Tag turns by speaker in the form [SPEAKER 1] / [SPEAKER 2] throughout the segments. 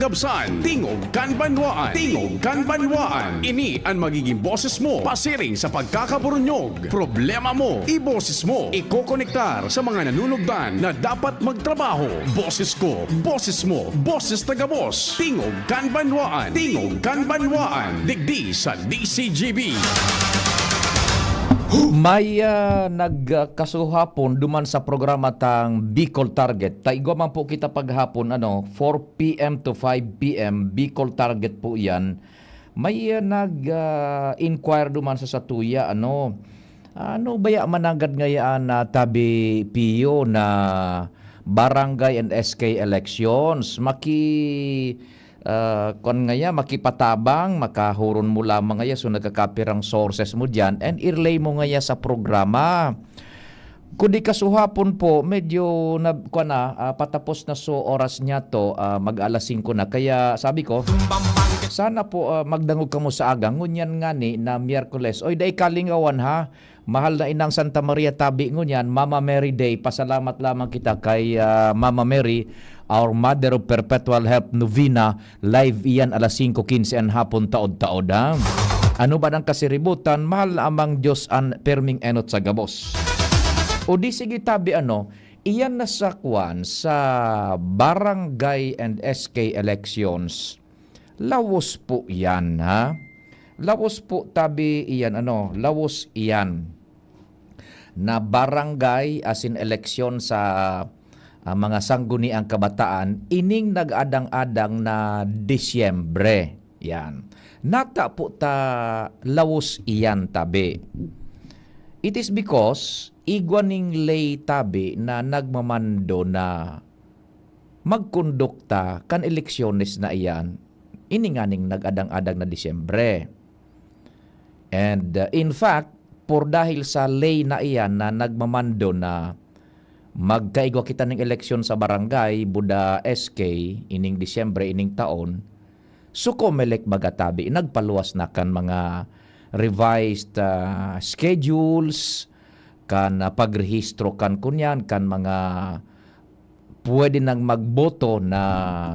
[SPEAKER 1] Gabsan, Tingog Kanbanwaan. Tingog Kanbanwaan. Ini ang magiging boses mo pasiring sa pagkakaburunyog. Problema mo, iboses mo. Ikokonektar sa mga nanunugdan na dapat magtrabaho. Boses ko, boses mo, boses taga-boss. Tingog Kanbanwaan. Tingog Kanbanwaan. Digdi sa DCGB.
[SPEAKER 2] May nagkasuhapon duman sa programa tang Bicol Target. Taigwa man po kita paghapon 4 p.m. to 5 p.m. Bicol Target po 'yan. May nag-inquire duman sa Satuya ano baya managad ngayaan na tabi PIO na barangay and SK elections kon ngaya makipatabang makahuron mo lamang ngaya so nagkakapirang sources mo diyan and irlay mo ngaya sa programa. Kundi kasuhapon po medyo patapos na so oras niya to mag-alas 5 na kaya sabi ko sana po magdangog ka mo sa agang ngunyan ngani na Miyerkules oy day kalingawan ha mahal na inang Santa Maria tabi ngunyan Mama Mary Day pasalamat lamang kita kay Mama Mary our Mother of Perpetual Help Novena, live iyan alas 5:15 ang hapon taod-taod. Ano ba ng kasiributan? Mahal amang Diyos an perming enot sa gabos. O di sige tabi iyan nasakwan sa barangay and SK elections. Lawos po yan, ha? Lawos po tabi iyan, lawos iyan. Na barangay as in eleksyon sa mga sangguniang kabataan, ining nag-adang-adang na Disyembre. Yan. Nata po ta lawos iyan tabi. It is because igwaning lay tabi na nagmamando na magkondukta kan eleksyones na iyan, ininganing nag-adang-adang na Disyembre. And in fact, por dahil sa lay na iyan na nagmamando na magkaigwa kita ng eleksyon sa barangay, Buda SK, ining Disyembre, ining taon, sukomelek magatabi, nagpaluwas na kan mga revised schedules, kan pagrehistro kan kunyan, kan mga pwede nang magboto na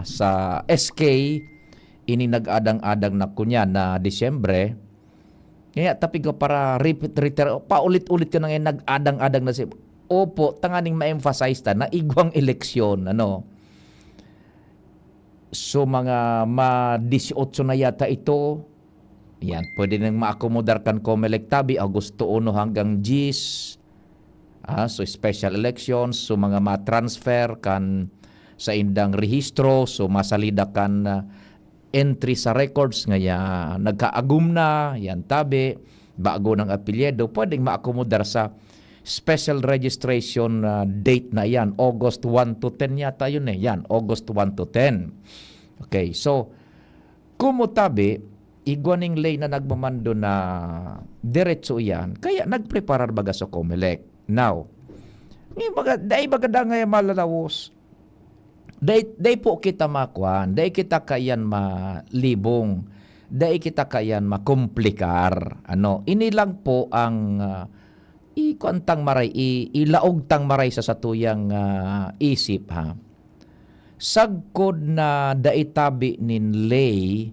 [SPEAKER 2] sa SK, ining nag-adang-adang na kunyan na Disyembre, kaya tapi ko para paulit-ulit ko na ngayon nag-adang-adang na si opo, tanganing ma-emphasize ta na igwang eleksyon, So, mga ma-18 na yata ito, yan, pwede nang ma-accommodar kan COMELEC tabi, Agosto 1 hanggang 10. So, special elections, so mga ma-transfer kan sa indang rehistro, so masalida kan entry sa records, ngaya nagkaagum na, yan tabi, bago ng apelyedo, pwedeng ma-accommodar sa special registration date na yan, August 1 to 10 yata yun yan, August 1 to 10. Okay, so, kumutabi, igwaning lay na nagmamando na diretso yan, kaya nagpreparar baga sa COMELEC. Now, dahil baga da ngayon malalawos, dahil po kita makwan, dahil kita kayan malibong, dahil kita kayan makomplikar, inilang po ang ikuantang maray, ilaog tang maray sa satuyang isip ha. Sagkod na daitabi nin lay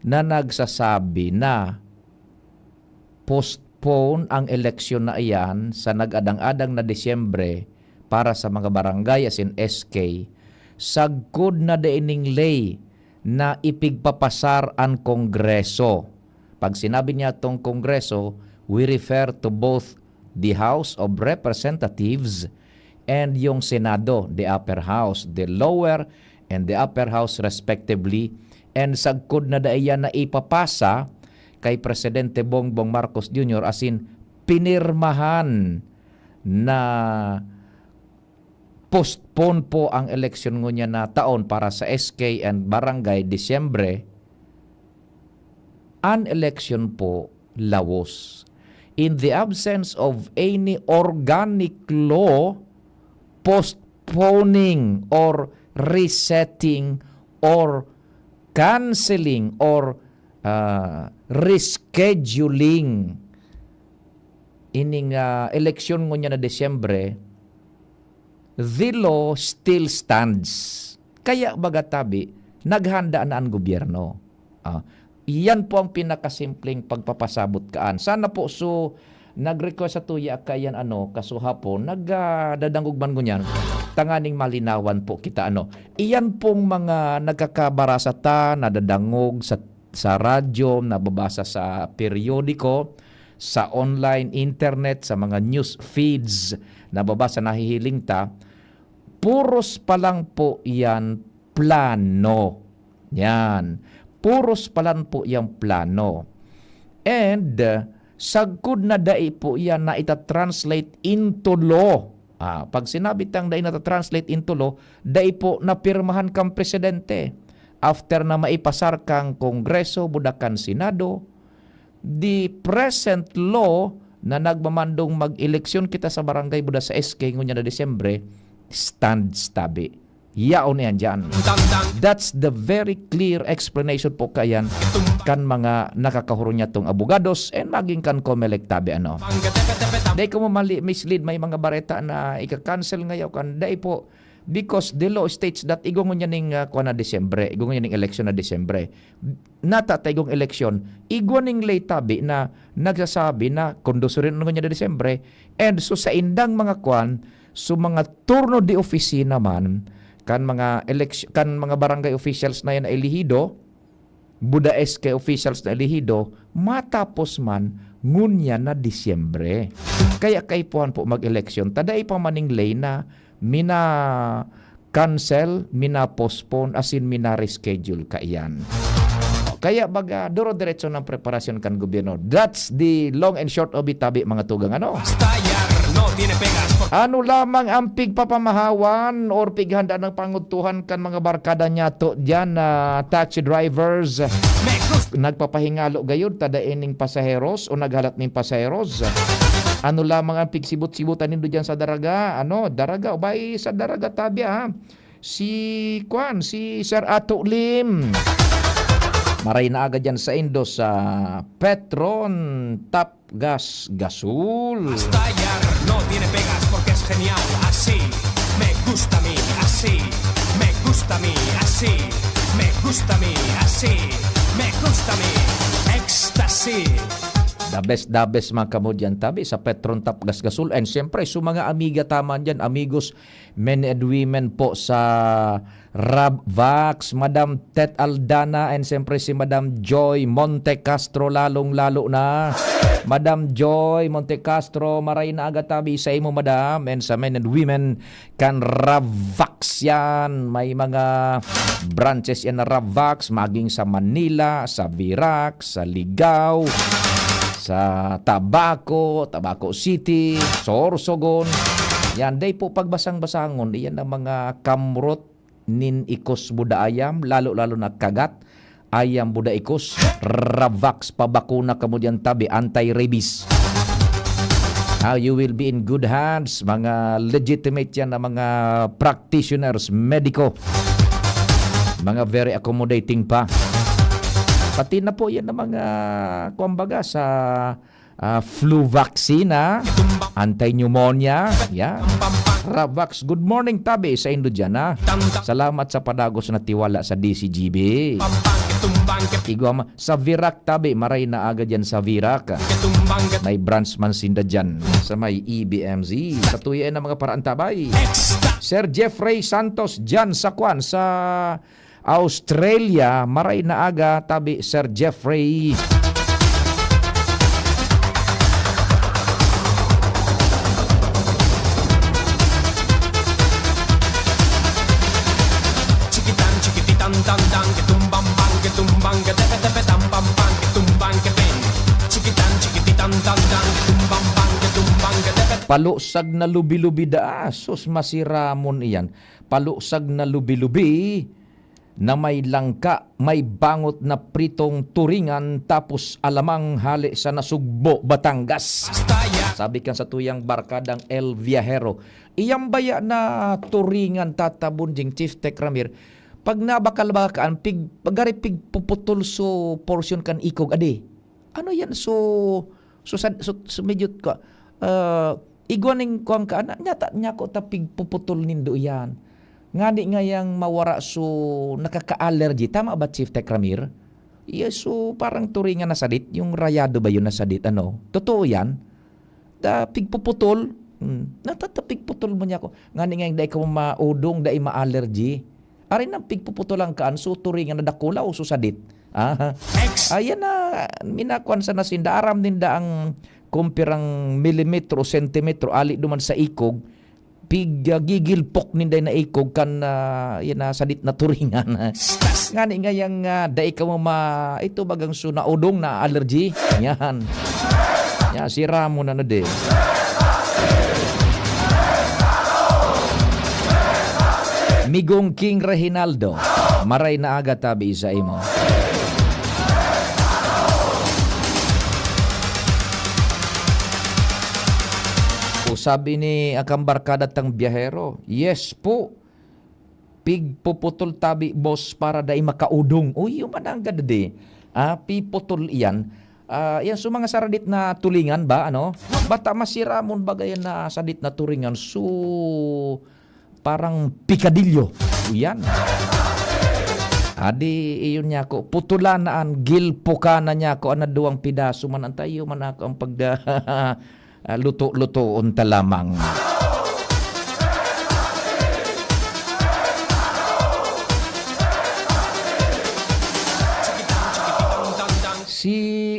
[SPEAKER 2] na nagsasabi na postpone ang eleksyon na iyan sa nag-adang-adang na Disyembre para sa mga barangay as in SK. Sagkod na daining lay na ipigpapasar ang Kongreso. Pag sinabi niya tong Kongreso, we refer to both the House of Representatives and yung Senado, the upper house, the lower and the upper house respectively. And sagkod na daiyan na ipapasa kay Presidente Bongbong Marcos Jr. as in pinirmahan na postpone po ang eleksyon ngunya na taon para sa SK and barangay Disyembre. An election po lawos. In the absence of any organic law postponing or resetting or canceling or rescheduling ining eleksyon ngunya na Disyembre, the law still stands. Kaya bagatabi, naghanda na ang gobyerno. Iyan po ang pinakasimpleng pagpapasabot kaan. Sana po nag-request sa tuya kayan kasuhapon nagdadangog man ngunyan tanganing malinawan po kita Iyan pong mga nagkakabarasata nadadangog sa radyo, nababasa sa periodiko, sa online internet, sa mga news feeds, nababasa, nahihiling ta, puros pa lang po yan plano. Yan. Puros pa lang po yung plano. And sagkod na dai po yan na ita-translate into law. Pag sinabi tang dai na ita-translate into law, dai po napirmahan kang presidente. After na maipasar kang Kongreso, budakan Senado, the present law na nagmamandong mag-eleksyon kita sa barangay buda sa SK ngunya na Disyembre, stands tabi. Yaon yan dyan. That's the very clear explanation po kayan kan mga nakakahuro niya tong abogados and maging kan COMELEC tabi Dahil ko mo mislead may mga bareta na ika-cancel ngayon kan dahil po because the law states that igong niya ning na Disyembre, igong niya ning eleksyon na Disyembre. Natata igong eleksyon, igong ning lay tabi na nagsasabi na kondusurin niya na Disyembre and so sa indang mga mga turno de opisina man kan mga barangay officials na yan na elihido, Buda SK officials na elihido, matapos man ngunya na Disyembre. Kaya kaipuan po mag-eleksyon, taday pa maning lay na mina-cancel, mina-postpone, asin mina-reschedule kaiyan. Kaya baga, duro-diretso ng preparasyon kan gobyerno. That's the long and short of it, tabi mga tugang Ano lamang ang pigpapamahawan or pighanda ng pangutuhan kan mga barkada niya to dyan na taxi drivers nagpapahingalo gayud tadaining pasaheros o naghalat ning pasaheros. Ano lamang ang pigsibot-sibutan nindo dyan sa daraga? Daraga o bay sa daraga tabi Si Sir Ato Lim. Maray na agad yan sa Indo sa Petron Top Gas Gasol.
[SPEAKER 3] No tiene pegas porque es genial, así me gusta a mí, así me gusta a mí, así me gusta a mí, así me gusta a mí, ecstasy.
[SPEAKER 2] The best mga kamo dyan tabi sa Petron Top Gas Gasol. And siyempre, mga amiga taman dyan, amigos, men and women po sa Rabvax, Madam Tet Aldana, and siyempre si Madam Joy Monte Castro, lalong-lalo na. Madam Joy Monte Castro, maray na agad tabi sa imo, Madam, and sa men and women kan Rabvax yan. May mga branches yan na Rabvax, maging sa Manila, sa Virac, sa Ligao, sa Tabaco City, Sorsogon. Yan, day po pagbasang-basangon, iyan ang mga kamrot nin ikos buda ayam, lalo-lalo na kagat, ayam buda ikos, Ravax, pabakuna kemudian tabi, anti-rabies. Now you will be in good hands, mga legitimate yan na mga practitioners, mediko, mga very accommodating pa. Pati na po yan ng mga kumbaga sa flu vaccine, anti-pneumonia, yan. Ravax, good morning tabi sa Indo dyan Salamat sa padagos na tiwala sa DCGB. Igwa sa Virac tabi, maray na agad yan sa Virac. May branch man sinda dyan sa may EBMZ. Sa tuyan ng mga paraan tabay. Sir Jeffrey Santos dyan sa sa Australia, maray na aga tabi Sir Jeffrey.
[SPEAKER 3] Chiquitan, chiquititan, tan, tan, que tumban, bang, que tumban, que tepe, tepe, tam, pam, pam, que tumban, que pin. Chiquitan, chiquititan, tan, tan, que tumban, bang, que tumban, que tepe.
[SPEAKER 2] Palusag na lubi-lubi sus masiramon iyan. Palusag na lubi-lubi na may langka, may bangot na pritong turingan, tapos alamang hali sa Nasugbo, Batangas. Sabi kan sa tuyang barkadang El Viajero, iyang baya na turingan tatabon ding Chief Tech Ramir, pag nabakal-bakaan, pagari puputol so portion kan ikog, ade. Ano yan? So medyo ka, igwaning kuang ka, nyata niya ko tapig puputol nindo yan. Ngani nga yang mawara so nakaka-allergy. Tama ba, Chief Tech Ramir? Yes, so parang turingan na sadit. Yung rayado ba yun na sadit? Ano? Totoo yan? Pigpuputol. Natatapigputol mo niya ko. Ngani nga yung dahi ka maudong, dahi ma-allergy. Arin ang pigpuputolang kaan, so turingan na dakula o so sadit. Ayan na, minakuan sa nasinda. Aram din da ang kumpirang milimetro, sentimetro, ali duman sa ikog, gigilpok ninday na ikog kan yan na sadit na turingan. Ngani nga yung dahi ka mo ito bagang so naudong na allergy. Yan. Yan, sira mo na de. Migong King Reginaldo, maray na aga tabi sa imo. O sabi ni akang barkada tang biyahero, yes po, pigpuputol tabi boss para dai makaudong. Uy, yung manangga de. Piputol iyan. Yan so mga saradit na tulingan ba ano? Bata masiramon bagayan na sadit na turingan so parang pikadilyo. Yan. Adi iyon niya ko putulan na an gilpoka na niya ko ana duwang pidaso man antayo man ako ang pagda luto-luto unta lamang.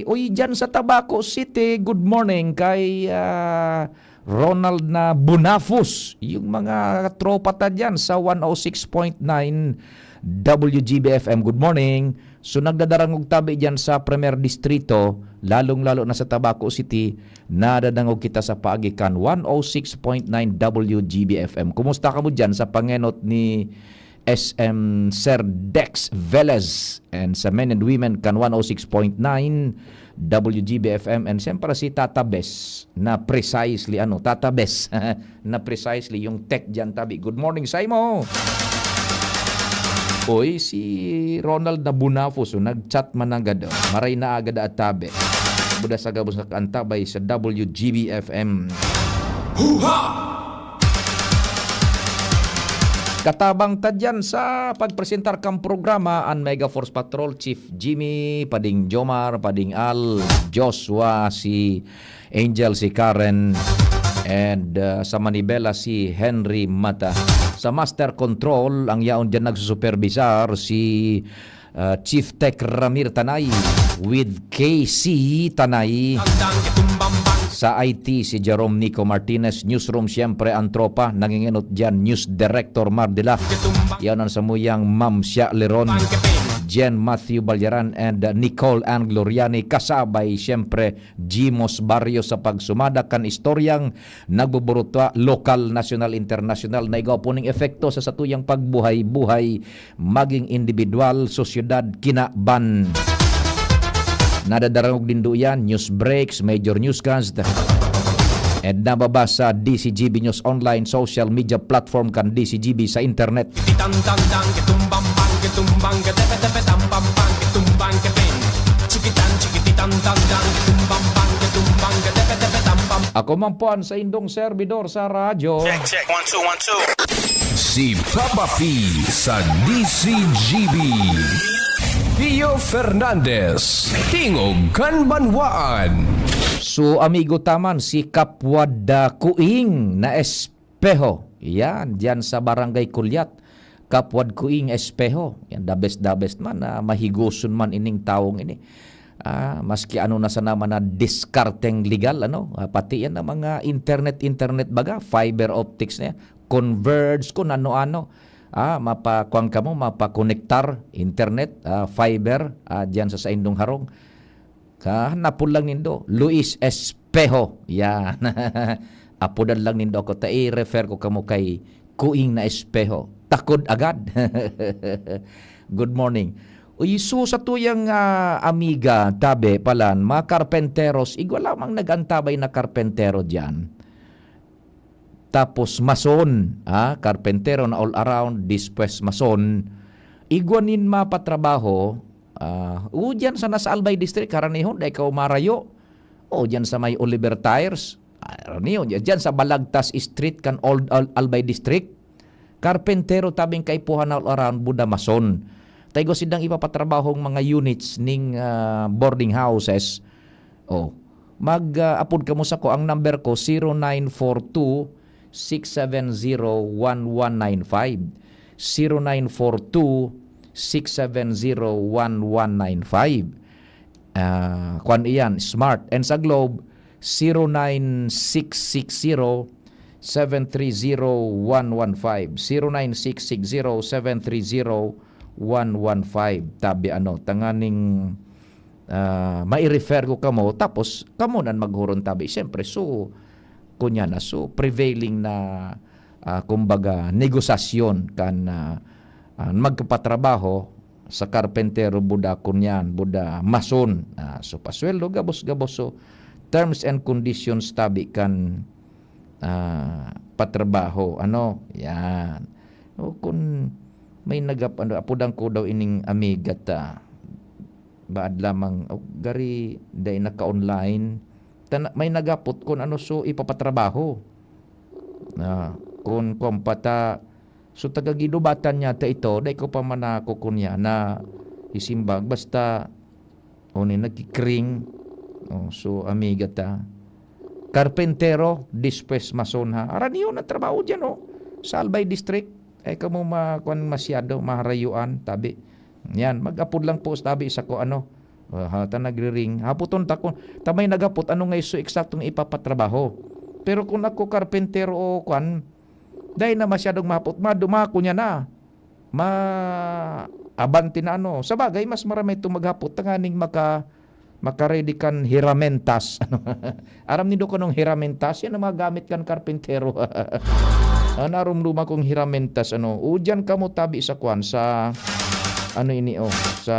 [SPEAKER 2] Uy, dyan sa Tabaco City, good morning kay Ronald na Bunafus. Yung mga tropa ta dyan sa 106.9 WGBFM. Good morning. So nagdadarangog tabi dyan sa Premier Distrito, lalong-lalo na sa Tabaco City, nadadangog kita sa paagikan 106.9 WGBFM. Kumusta ka mo dyan sa pangenot ni SM Sir Dex Velez and sa men and women kan 106.9 WGBFM and siyempre si Tata Bes na precisely Tata Bes na precisely yung tech dyan tabi. Good morning sa imo. Oy, si Ronald na Bunafos nagchat man agad. Maray na agad at tabi. Buda sa gabos na kaantabay sa WGBFM. Huha! Katabang tadyan sa pagpresentar kang programa ang Mega Force Patrol Chief Jimmy, Pading Jomar, Pading Al, Joshua, si Angel, si Karen, and sa Manibela si Henry Mata. Sa Master Control, ang yaon dyan nagsusupervisar si Chief Tech Ramir Tanay with KC Tanay. Sa IT, si Jerome Nico Martinez. Newsroom, siyempre, ang tropa. Nanginginot dyan, News Director Mardila. Yan ang samuyang Ma'am Sia Leron, Jen Matthew Balyaran, and Nicole Ann Gloriani. Kasabay, siyempre, Jimos Barrio sa pagsumada kan istoryang nagbuburutwa lokal, national, international na igaw po ng efekto sa satuyang pagbuhay-buhay maging individual, sosyedad, kinaban. Nadadarangog din do yan, news breaks, major newscast, and nababasa DCGB News Online, social media platform kan DCGB sa internet. Ako man po ang sa indong servidor sa radyo.
[SPEAKER 4] Check, 1 2 1 2.
[SPEAKER 5] Si Papa P sa DCGB. Pio Fernandez, Tingog Kanbanwaan.
[SPEAKER 2] So amigo taman si Kapwad Kuing na Espeho. Yan, diyan sa Barangay Kulyat. Kapwad Kuing Espeho. Yan, the best man. Mahiguson man ining taong ini. Maski na sa naman na diskarteng legal, pati yan na mga internet baga, fiber optics na yan. Converge kung ano-ano. Mapakuang ka mo, mapakonektar internet, fiber, dyan sa indong harong. Hanapon lang nindo, Luis Espeho. Yan. Apodan lang nindo ako. I-refer ko kamo kay Kuing na Espeho. Takod agad. Good morning. Isu sa tuyang amiga, tabi palan, mga karpenteros, igwa lamang nagantabay na karpentero dyan. Tapos mason, karpentero na all around, dispwes mason, igwanin mapatrabaho, dyan sa nasa Albay District, karanihon, dahil ka umarayo, dyan sa may Oliver Tires, karanihon, dyan sa Balagtas Street, kan Old Albay District, Karpentero tabing kaipuhan all around Buda Mason. Taygo sidang ipapatrabahong mga units ning boarding houses. Oh, mag-upload ka mo sa ko. Ang number ko 0942-670-1195. 0942-670-1195. Kuan iyan, smart. And sa Globe, 09660730-115. 09660730-115. Tabi tanganing mai-refer ko kamo, tapos kamo nan maghuron tabi. Siyempre, so, kunya na, so, prevailing na, kumbaga, negosasyon kan magkapatrabaho sa karpentero Buda kunyan, Buda mason. So, pasweldo, gabos-gabos. So, terms and conditions tabi kan patrabaho. Yan. O, kung may apudang ko daw ining amigat, baad lamang, gari, day naka-online, may nagapot kung so ipapatrabaho. Kung kompata, so tagagidubatan niya ito, day ko pa manako kunya na isimbag, basta, nagkikring, so amiga ta, karpentero, dispes mason ha, araniyo na trabaho dyan, sa Albay District, ay kamo masyado, maharayuan, tabi, yan, mag-apod lang po, tabi, isa ko, nagre-ring, haputon ta, tamay nagapot, ngay so eksaktong ipapatrabaho, pero kung ako karpentero o dahil na masyadong mahapot, dumako niya na. Abanti na Sa bagay, mas marami itong maghapot. Tanganing makaready kan hiramentas. Aram nido ko nung hiramentas. Yan ang magamit kan karpentero. Narumluma kong hiramentas. Udyan ka mo tabi sa sa sa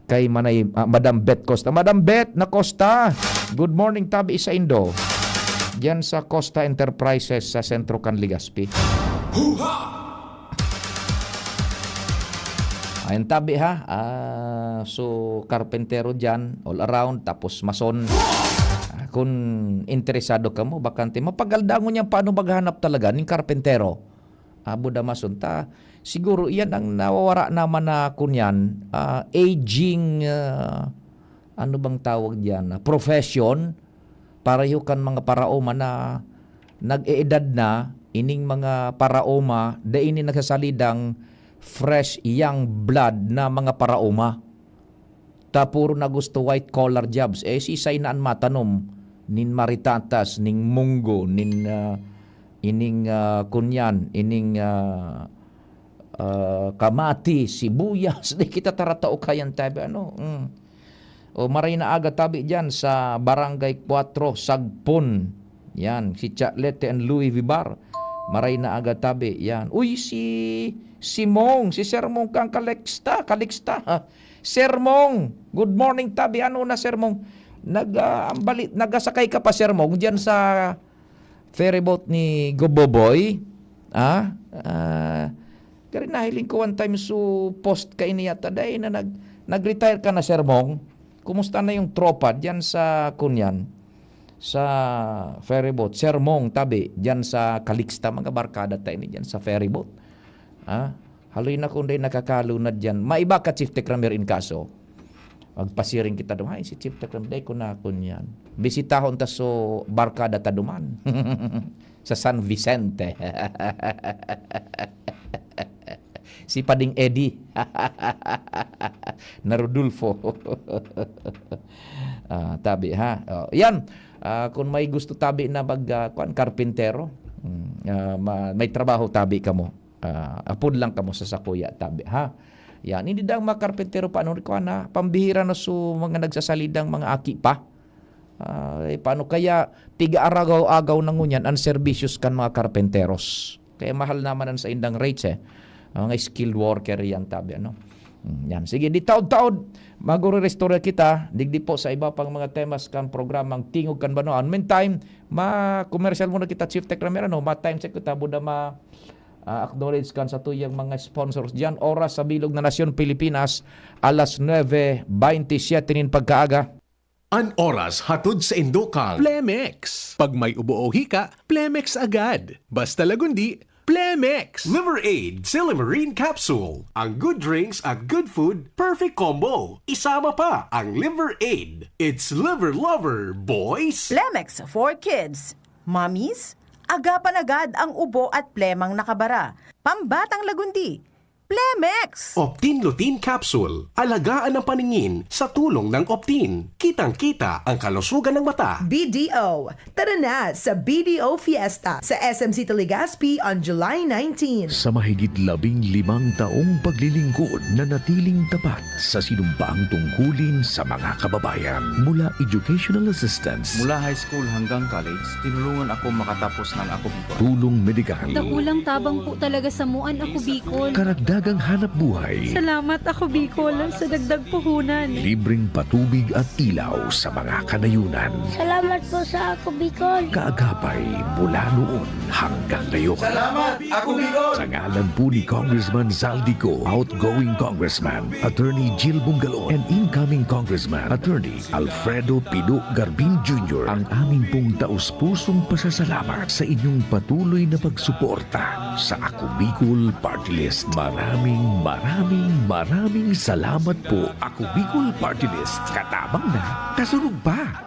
[SPEAKER 2] kay Manay, Madam Bet Costa. Madam Bet na Costa. Good morning tabi sa Indo. Diyan sa Costa Enterprises sa Sentro Can Legazpi. Ayun tabi ha. So karpentero diyan all around, tapos mason. Kung interesado ka mo, bakante, mapagaldangon niya paano maghanap talaga ng karpentero. Buda mason ta. Siguro iyan ang nawawara naman na kunyan, aging ano bang tawag diyan, profession. Pareho kan mga paraoma na nag-eedad na, ining mga paraoma, da ini nagsasalidang fresh young blood na mga paraoma. Ta puro na gusto white collar jobs. Sisay naan matanom, nin maritatas, ning munggo, nin ining kunyan, ining kamati, sibuyas, di kita taratao kayan tabi, O maray na aga tabi dyan sa Barangay 4, Sagpon. Yan, si Chatlete and Louis Vibar. Maray na aga tabi. Yan. Uy, si Mong, si Sir Mong kang kaliksta. Sir Mong, good morning tabi. Na Sir Mong? Nagasakay ka pa Sir Mong dyan sa ferryboat ni Goboboy. Kaya nahiling ko one time so post ka iniyata dahil na nag-retire ka na Sir Mong. Kumusta na yung tropa dyan sa kunyan, sa ferryboat? Sermong tabi, dyan sa Calixta, mga barkada tayo dyan sa ferryboat. Haloy na kung day nakakalunad dyan. Maiba ka, Chief Tekramir in kaso. Magpasiring kita doon. Ay, si Chief Tekramir, day ko na kunyan. Bisitahon ta so barkada ta duman. Sa San Vicente. Si Pading Eddie. Na Rodolfo. Tabi ha. Yan. Kung may gusto tabi na karpentero, may trabaho tabi ka mo. Apod lang ka mo sa sakuya tabi ha. Yan. Hindi daw mga karpentero paano ko na pambihira na so mga nagsasalidang mga aki pa. Paano kaya tiga-aragaw-agaw ng ngunyan ang servisyos kan mga karpenteros. Kaya mahal naman sa indang rates mga skilled worker yan tabi yan. Sige, di taod-taod magre-restore kita digdi po sa iba pang mga temas kan programang Tingog kan Banwaan. Meantime, ma-commercial muna kita Chief Tekramir ma-time check kita buda acknowledge kan sa tuyang mga sponsors diyan. Oras sa Bilog na Nasyon Pilipinas alas 9:27 nin pagkaaga.
[SPEAKER 6] An oras hatod sa Indokal. Plemex. Pag may ubo o hika, Plemex agad. Basta lagundi, Plemex! Liver Aid Silimarine Capsule. Ang good drinks at good food, perfect combo. Isama pa ang Liver Aid. It's liver lover, boys!
[SPEAKER 7] Plemex for kids. Mommies, agapan agad ang ubo at plemang nakabara. Pambatang lagundi. Plemex!
[SPEAKER 6] Optin Lutein Capsule. Alagaan ang paningin sa tulong ng Optin. Kitang-kita ang kalusugan ng mata.
[SPEAKER 8] BDO. Tara na sa BDO Fiesta sa SMC Telegazpi on July 19.
[SPEAKER 9] Sa mahigit 15 taong paglilingkod na natiling tapat sa sinumpaang tungkulin sa mga kababayan. Mula educational assistance,
[SPEAKER 10] Mula high school hanggang college, tinulungan ako makatapos ng Ako Bicol.
[SPEAKER 9] tulong medikal,
[SPEAKER 11] Dakulang tabang po talaga sa muan ako Bicol.
[SPEAKER 9] karagdagang hanap buhay,
[SPEAKER 11] Salamat ako Bicol sa dagdag puhunan.
[SPEAKER 9] libreng patubig at ilaw sa mga kanayunan.
[SPEAKER 11] Salamat po sa ako Bicol.
[SPEAKER 9] Kaagapay mula noon hanggang ngayon. Salamat, Ako Bicol! Sa ngalan po ni Congressman Zaldico, outgoing Congressman, Attorney Jill Bungalon, and incoming Congressman, Attorney Alfredo Pino Garbin Jr., ang aming pong taus-pusong pasasalamat sa inyong patuloy na pagsuporta sa Ako Bicol Party List. Maraming salamat po, Ako Bicol Party List. Katabang na, kasunod pa.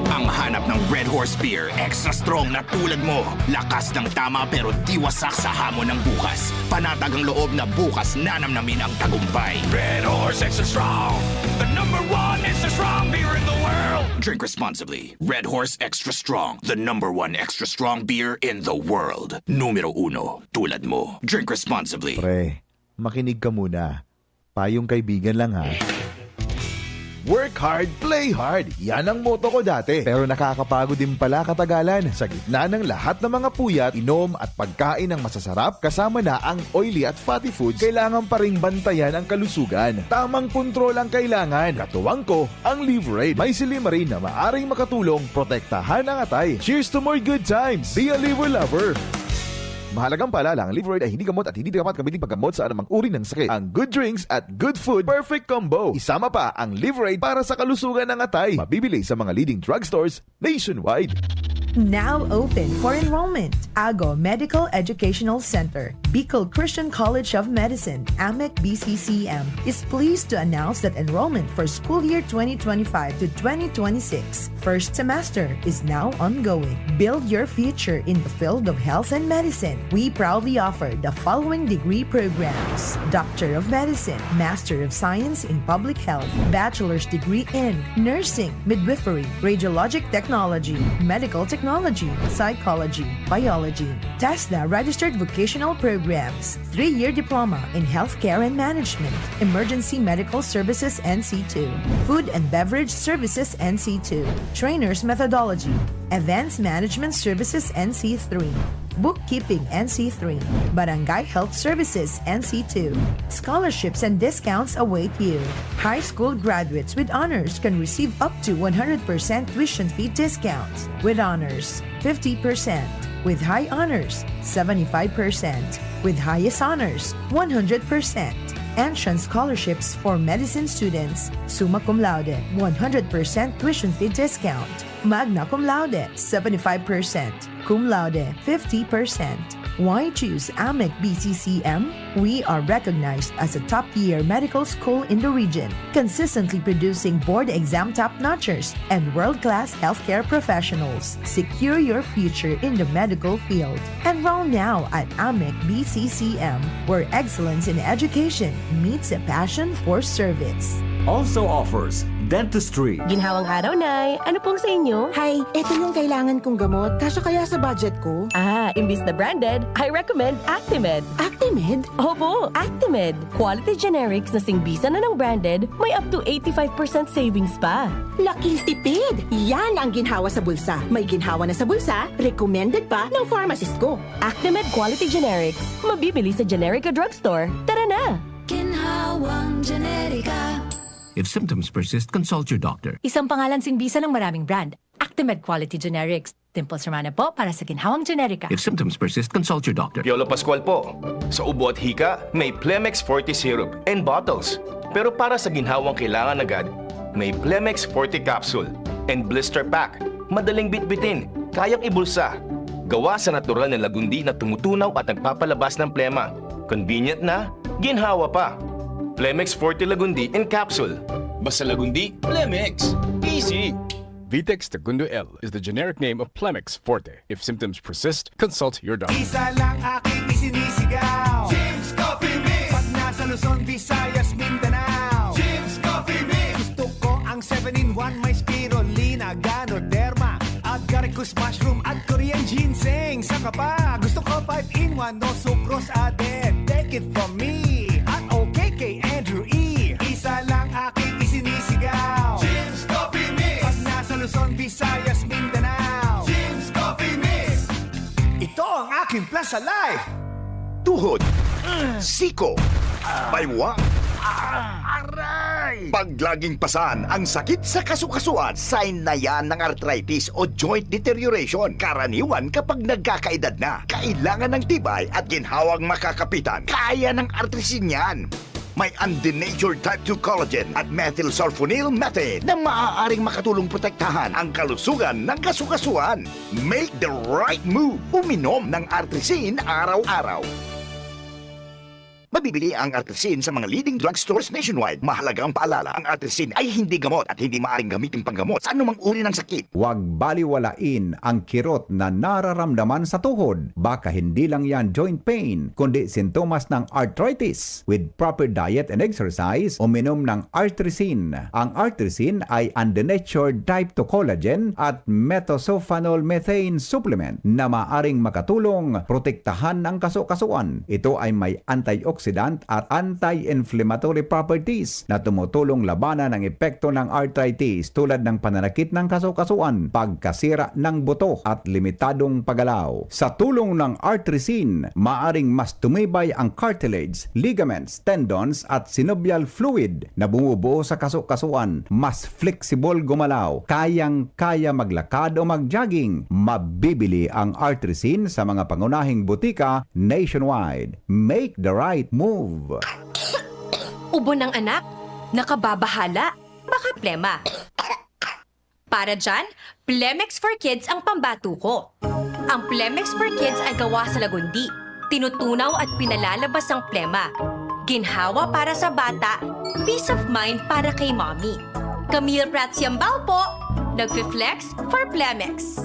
[SPEAKER 4] Ang hanap ng Red Horse Beer, extra strong na tulad mo. Lakas ng tama pero di wasak sa hamon ng bukas. Panatag ang loob na bukas nanamnamin ang tagumpay. Red Horse Extra Strong, the #1 extra strong beer in the world. Drink responsibly. Red Horse Extra Strong, the #1 extra strong beer in the world. Numero 1, tulad mo. Drink responsibly.
[SPEAKER 12] Pre, makinig ka muna. Payong kaibigan lang ha. Work hard, play hard. Yan ang motto ko dati. Pero nakakapagod din pala katagalan. Sa gitna ng lahat ng mga puyat, inom at pagkain ng masasarap, kasama na ang oily at fatty foods, kailangan pa ring bantayan ang kalusugan. Tamang kontrol ang kailangan. Katuwang ko, ang Liverade. May silimarin na maaring makatulong protektahan ang atay. Cheers to more good times. Be a liver lover. Mahalagang paalala, ang Liverade ay hindi gamot at hindi dapat gamitin paggamot sa anumang uri ng sakit. Ang good drinks at good food, perfect combo. Isama pa ang Liverade para sa kalusugan ng atay. Mabibili sa mga leading drugstores nationwide.
[SPEAKER 8] Now open for enrollment. AGO Medical Educational Center, Bicol Christian College of Medicine, AMEC BCCM, is pleased to announce that enrollment for school year 2025 to 2026 first semester is now ongoing. Build your future in the field of health and medicine. We proudly offer the following degree programs: Doctor of Medicine, Master of Science in Public Health, Bachelor's degree in Nursing, Midwifery, Radiologic Technology, Medical Technology, Psychology, Biology, TESDA registered vocational programs, 3-year diploma in Healthcare and Management, Emergency Medical Services NC2, Food and Beverage Services NC2, Trainers Methodology, Advanced Management Services NC3, Bookkeeping NC3, Barangay Health Services NC2. Scholarships and discounts await you. High school graduates with honors can receive up to 100% tuition fee discounts. With honors, 50%. With high honors, 75%. With highest honors, 100%. Entrance scholarships for medicine students, summa cum laude, 100% tuition fee discount. Magna cum laude, 75%. Cum laude, 50%. Why choose AMEC BCCM? We are recognized as a top-tier medical school in the region, consistently producing board exam top-notchers and world-class healthcare professionals. Secure your future in the medical field. Enroll now at AMEC BCCM, where excellence in education meets a passion for service.
[SPEAKER 13] Also offers dentistry.
[SPEAKER 14] Ginhawang araw, Nay. Ano pong sa inyo?
[SPEAKER 15] Hi, eto yung kailangan kong gamot. Kasya kaya sa budget ko?
[SPEAKER 14] Imbis na branded, I recommend Actimed.
[SPEAKER 15] Actimed?
[SPEAKER 14] Opo, Actimed. Quality generics na singbisan na ng branded, may up to 85% savings pa.
[SPEAKER 15] Laking tipid! Yan ang ginhawa sa bulsa. May ginhawa na sa bulsa, recommended pa ng pharmacist ko.
[SPEAKER 14] Actimed Quality Generics. Mabibili sa Generica Drugstore. Tara na!
[SPEAKER 11] Ginhawang Generica.
[SPEAKER 5] If symptoms persist, consult your doctor.
[SPEAKER 11] Isang pangalan singbisa ng maraming brand. Actimed Quality Generics. Dimples Romana po para sa Ginhawang Generica.
[SPEAKER 5] If symptoms persist, consult your doctor.
[SPEAKER 16] Piolo Pascual po. Sa ubo at hika, may Plemex Forte Syrup and bottles. Pero para sa ginhawang kailangan agad, may Plemex Forte Capsule and Blister Pack Madaling bitbitin, kayang ibulsa. Gawa sa natural na lagundi na tumutunaw at nagpapalabas ng plema. Convenient na, ginhawa pa. Plemex Forte Lagundi in capsule. Basta lagundi, Plemex. Easy.
[SPEAKER 17] Vitex Segundo L is the generic name of Plemex Forte. If symptoms persist, consult your doctor.
[SPEAKER 3] Isa lang aking isinisigaw, Jim's Coffee Mix. Pag nasa Luzon, Visayas, Mindanao, Jim's Coffee Mix. Gusto ko ang 7-in-1, may spirulina, ganoderma, at garicus mushroom at Korean ginseng. Saka pa, gusto ko 5-in-1, no sucrose added. Take it from me, at okay kay Andrew E. Isa lang aking isinisigaw, Jim's Coffee Mix. Pag nasa Luzon, Visayas, Mindanao, Jim's Coffee Mix. Ito ang aking plus sa life.
[SPEAKER 4] Tuhod, siko, baywang, aray! Pag laging pasan ang sakit sa kasukasuan, sign na yan ng arthritis o joint deterioration. Karaniwan kapag nagkakaedad na, kailangan ng tibay at ginhawang makakapitan. Kaya ng artrisin yan. May undenatured type 2 collagen at methylsulfonyl methane na maaaring makatulong protektahan ang kalusugan ng kasukasuan. Make the right move. Uminom ng artrisin araw-araw. Mabibili ang artrisin sa mga leading drugstores nationwide. Mahalagang paalala, ang artrisin ay hindi gamot at hindi maaaring gamitin panggamot sa anumang uri ng sakit.
[SPEAKER 18] Huwag baliwalain ang kirot na nararamdaman sa tuhod. Baka hindi lang yan joint pain, kundi sintomas ng arthritis. With proper diet and exercise, uminom ng artrisin. Ang artrisin ay undenatured type 2 collagen at methylsulfonyl methane supplement na maaaring makatulong protektahan ang kasukasuan. Ito ay may antioxidant at anti-inflammatory properties na tumutulong labanan ang epekto ng arthritis tulad ng pananakit ng kasukasuan, pagkasira ng buto at limitadong paggalaw. Sa tulong ng artrisin, maaring mas tumibay ang cartilage, ligaments, tendons at synovial fluid na bumubuo sa kasukasuan, mas flexible gumalaw, kayang-kaya maglakad o mag-jogging. Mabibili ang artrisin sa mga pangunahing butika nationwide. Make the right move.
[SPEAKER 19] Ubo ng anak, nakababahala, baka plema. Para dyan, Plemex for Kids ang pambato ko. Ang Plemex for Kids ay gawa sa lagundi. Tinutunaw at pinalalabas ang plema. Ginhawa para sa bata, peace of mind para kay mommy. Camille Prats Yambao po, nagfi-flex for Plemex.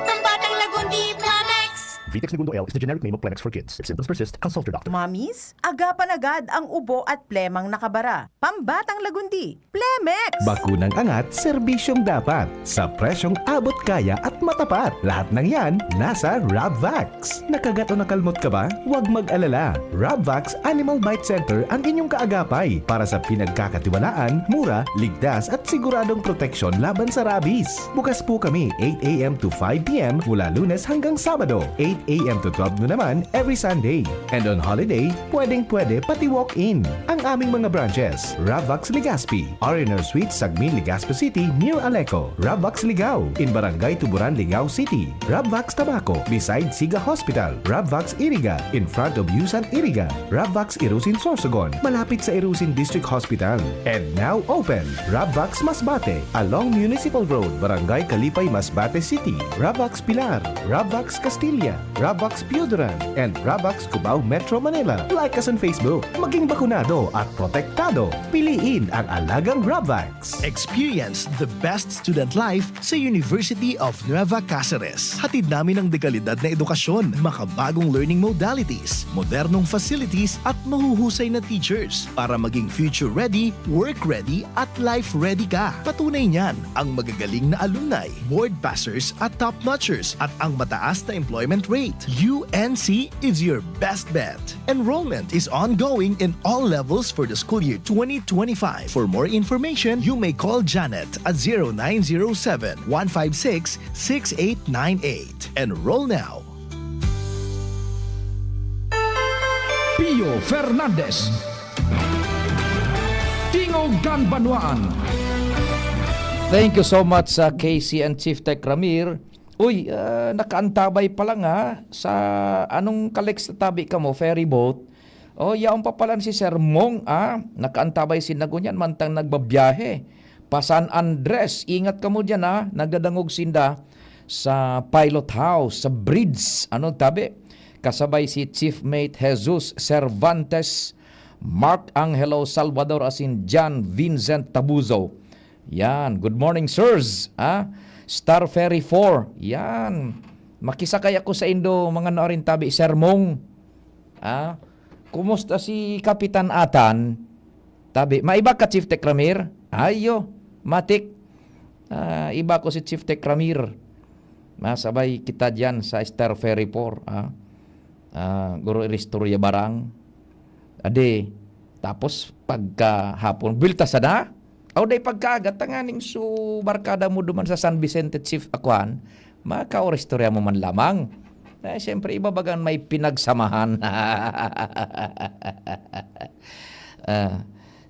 [SPEAKER 19] Pambatang lagundi, Plemex!
[SPEAKER 20] Vitex Segundo L is the generic name of Plemex for Kids. If symptoms persist, consult your doctor.
[SPEAKER 7] Mommies, agapan agad ang ubo at plemang nakabara. Pambatang lagundi, Plemex!
[SPEAKER 21] Bakunang angat, serbisyong dapat. Sa presyong abot kaya at matapat. Lahat ng yan, nasa Rabvax. Nakagat o nakalmot ka ba? Huwag mag-alala. Rabvax Animal Bite Center ang inyong kaagapay para sa pinagkakatiwalaan, mura, ligtas at siguradong proteksyon laban sa rabies. Bukas po kami 8 a.m. to 5 p.m. mula Lunes hanggang Sabado, 8 a.m. to 12 noon naman every Sunday. And on holiday, pwedeng-pwede pati walk-in. Ang aming mga branches, Rabvax Legazpi, R&R Suite, Sagmin, Legazpi City, near Aleco. Rabvax Ligao, in Barangay Tuburan, Ligao City. Rabvax Tabaco, beside Siga Hospital. Rabvax Iriga, in front of Yusan Iriga. Rabvax Irusin Sorsogon, malapit sa Irusin District Hospital. And now open, Rabvax Masbate, along Municipal Road, Barangay Kalipay, Masbate City. Rabvax Pilar, Rabvax Castilla, Rabvax Piodoran, and Rabvax Cubao Metro Manila. Like us on Facebook. Maging bakunado at protektado. Piliin ang alagang Rabvax.
[SPEAKER 22] Experience the best student life sa University of Nueva Cáceres. Hatid namin ang dekalidad na edukasyon, makabagong learning modalities, modernong facilities at mahuhusay na teachers para maging future ready, work ready at life ready ka. Patunay niyan ang magagaling na alumni, board passers at top-notchers at ang mataas na employment rate. UNC is your best bet. Enrollment is ongoing in all levels for the school year 2025. For more information, you may call Janet at 0907-156-6898. Enroll now.
[SPEAKER 2] Pio Fernandez, Tingog Ganbanwaan. Thank you so much sa Casey and Chief Tech Ramir. Uy, nakaantabay pa lang ha. Sa anong kalex na tabi ka mo, ferry boat. O, yaon pa pala si Sir Mong, nakaantabay si Nagunyan, mantang nagbabiyahe. Pasan Andres, ingat ka mo dyan ha, nagdadangog sinda sa pilot house, sa bridge, ano tabi? Kasabay si Chief Mate Jesus Cervantes, Mark Angelo Salvador asin John Vincent Tabuzo. Yan, good morning sirs. Star Ferry 4. Yan. Makisakay ako sa Indo mga noorin tabi sermong. Kumusta si Kapitan Atan? Tabi, maiba ka Chief Tech Ramir? Ayo, matik. Iba ko si Chief Tech Ramir. Masabay kita dyan sa Star Ferry 4. Guro iristorya barang. Ade, tapos pagka hapon, bilta sa na? O day pagkaagat, tanganing su barkada mo duman sa San Vicente Chief Akuan, makaoristorya mo man lamang. Siyempre, iba bagan may pinagsamahan.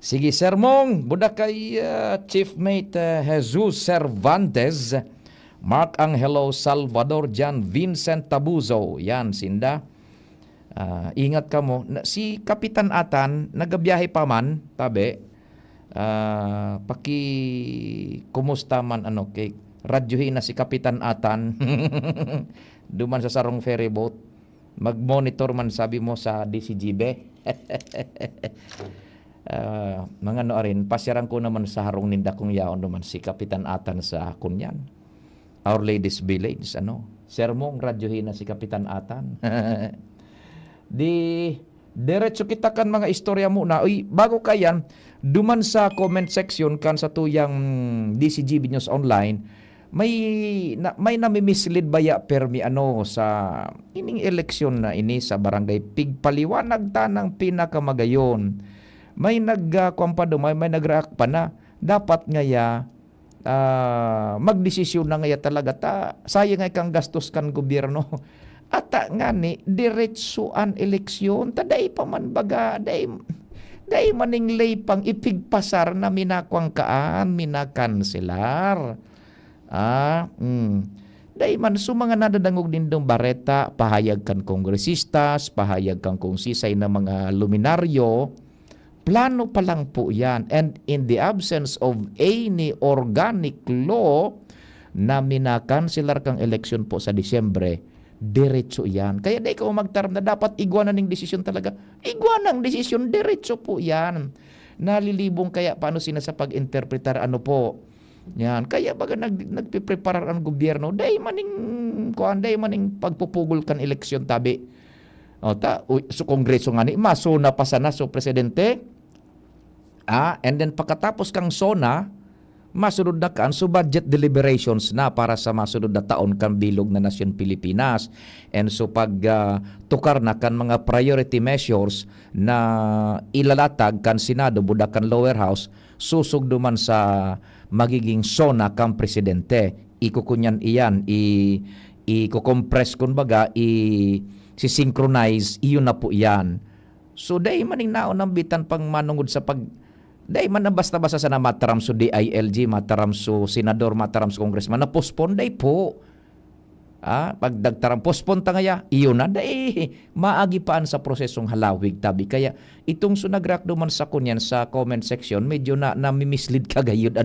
[SPEAKER 2] Sige, sermong, budak kay Chief Mate Jesus Cervantes, Mark Angelo Salvador, John Vincent Tabuzo. Yan, sinda. Ingat ka mo. Si Kapitan Atan, nagabiyahe pa man, tabi. Kumusta man, kay radyohin na si Kapitan Atan. Duman sa sarong ferry boat. Mag-monitor man, sabi mo, sa DCGB. Mga noorin, pasyaran ko naman sa harong ninda kong yaon naman si Kapitan Atan sa kunyan. Our Lady's Village, sermong radyohin na si Kapitan Atan. Diretso kita kan mga istorya muna. Bago kayan, duman sa comment section kan sa tuyang DCGB News Online, may nami-mislead baya permi sa ining eleksyon na ini sa barangay Pigpaliwanag tanang pinakamagayon. May may nag-react pa na dapat ngaya magdesisyon na ngaya talaga sayang ay kang gastos kan gobyerno. Ata nga ni diretsuan eleksyon taday pa man baga day maning lay pang ipigpasar na minakwang kaan minakanselar. Day man mga nadadangog din dong bareta, pahayag kan kongresistas, pahayag kan kung sisay na mga luminaryo. Plano pa lang po yan. And in the absence of any organic law na minakanselar kang eleksyon po sa Disyembre, diretso yan. Kaya di ka magtarm na dapat iguanan ng desisyon talaga. Iguanan ng desisyon, diretso po yan. Nalilibong kaya paano sila sa pag-interpretar po. Yan. Kaya baga nagpipreparar ang gobyerno, day maning pagpupugol kan eleksyon tabi. So kongreso nga ni, masona pa sana so presidente. And then pagkatapos kang sona, masunod na kan so budget deliberations na para sa masunod na taon kan bilog na nasyon Pilipinas. And so pag tukar na kan mga priority measures na ilalatag kan Senado, budak kan lower house, susugdo man sa magiging sona kan presidente. Ikukunyan iyan, i-compress kumbaga, si-synchronize, iyon na po yan. So, day maning naon ng bitan pang manungod sa day man na basta-basta sa na mataram so DILG, mataram so senador, mataram so congressman, na postpone day po. Pagdagtaram, postpone ta ngaya, iyon na, day maagi paan sa prosesong halawig tabi. Kaya itong sunagrak duman sa kunyan sa comment section, medyo na-mislead kagayod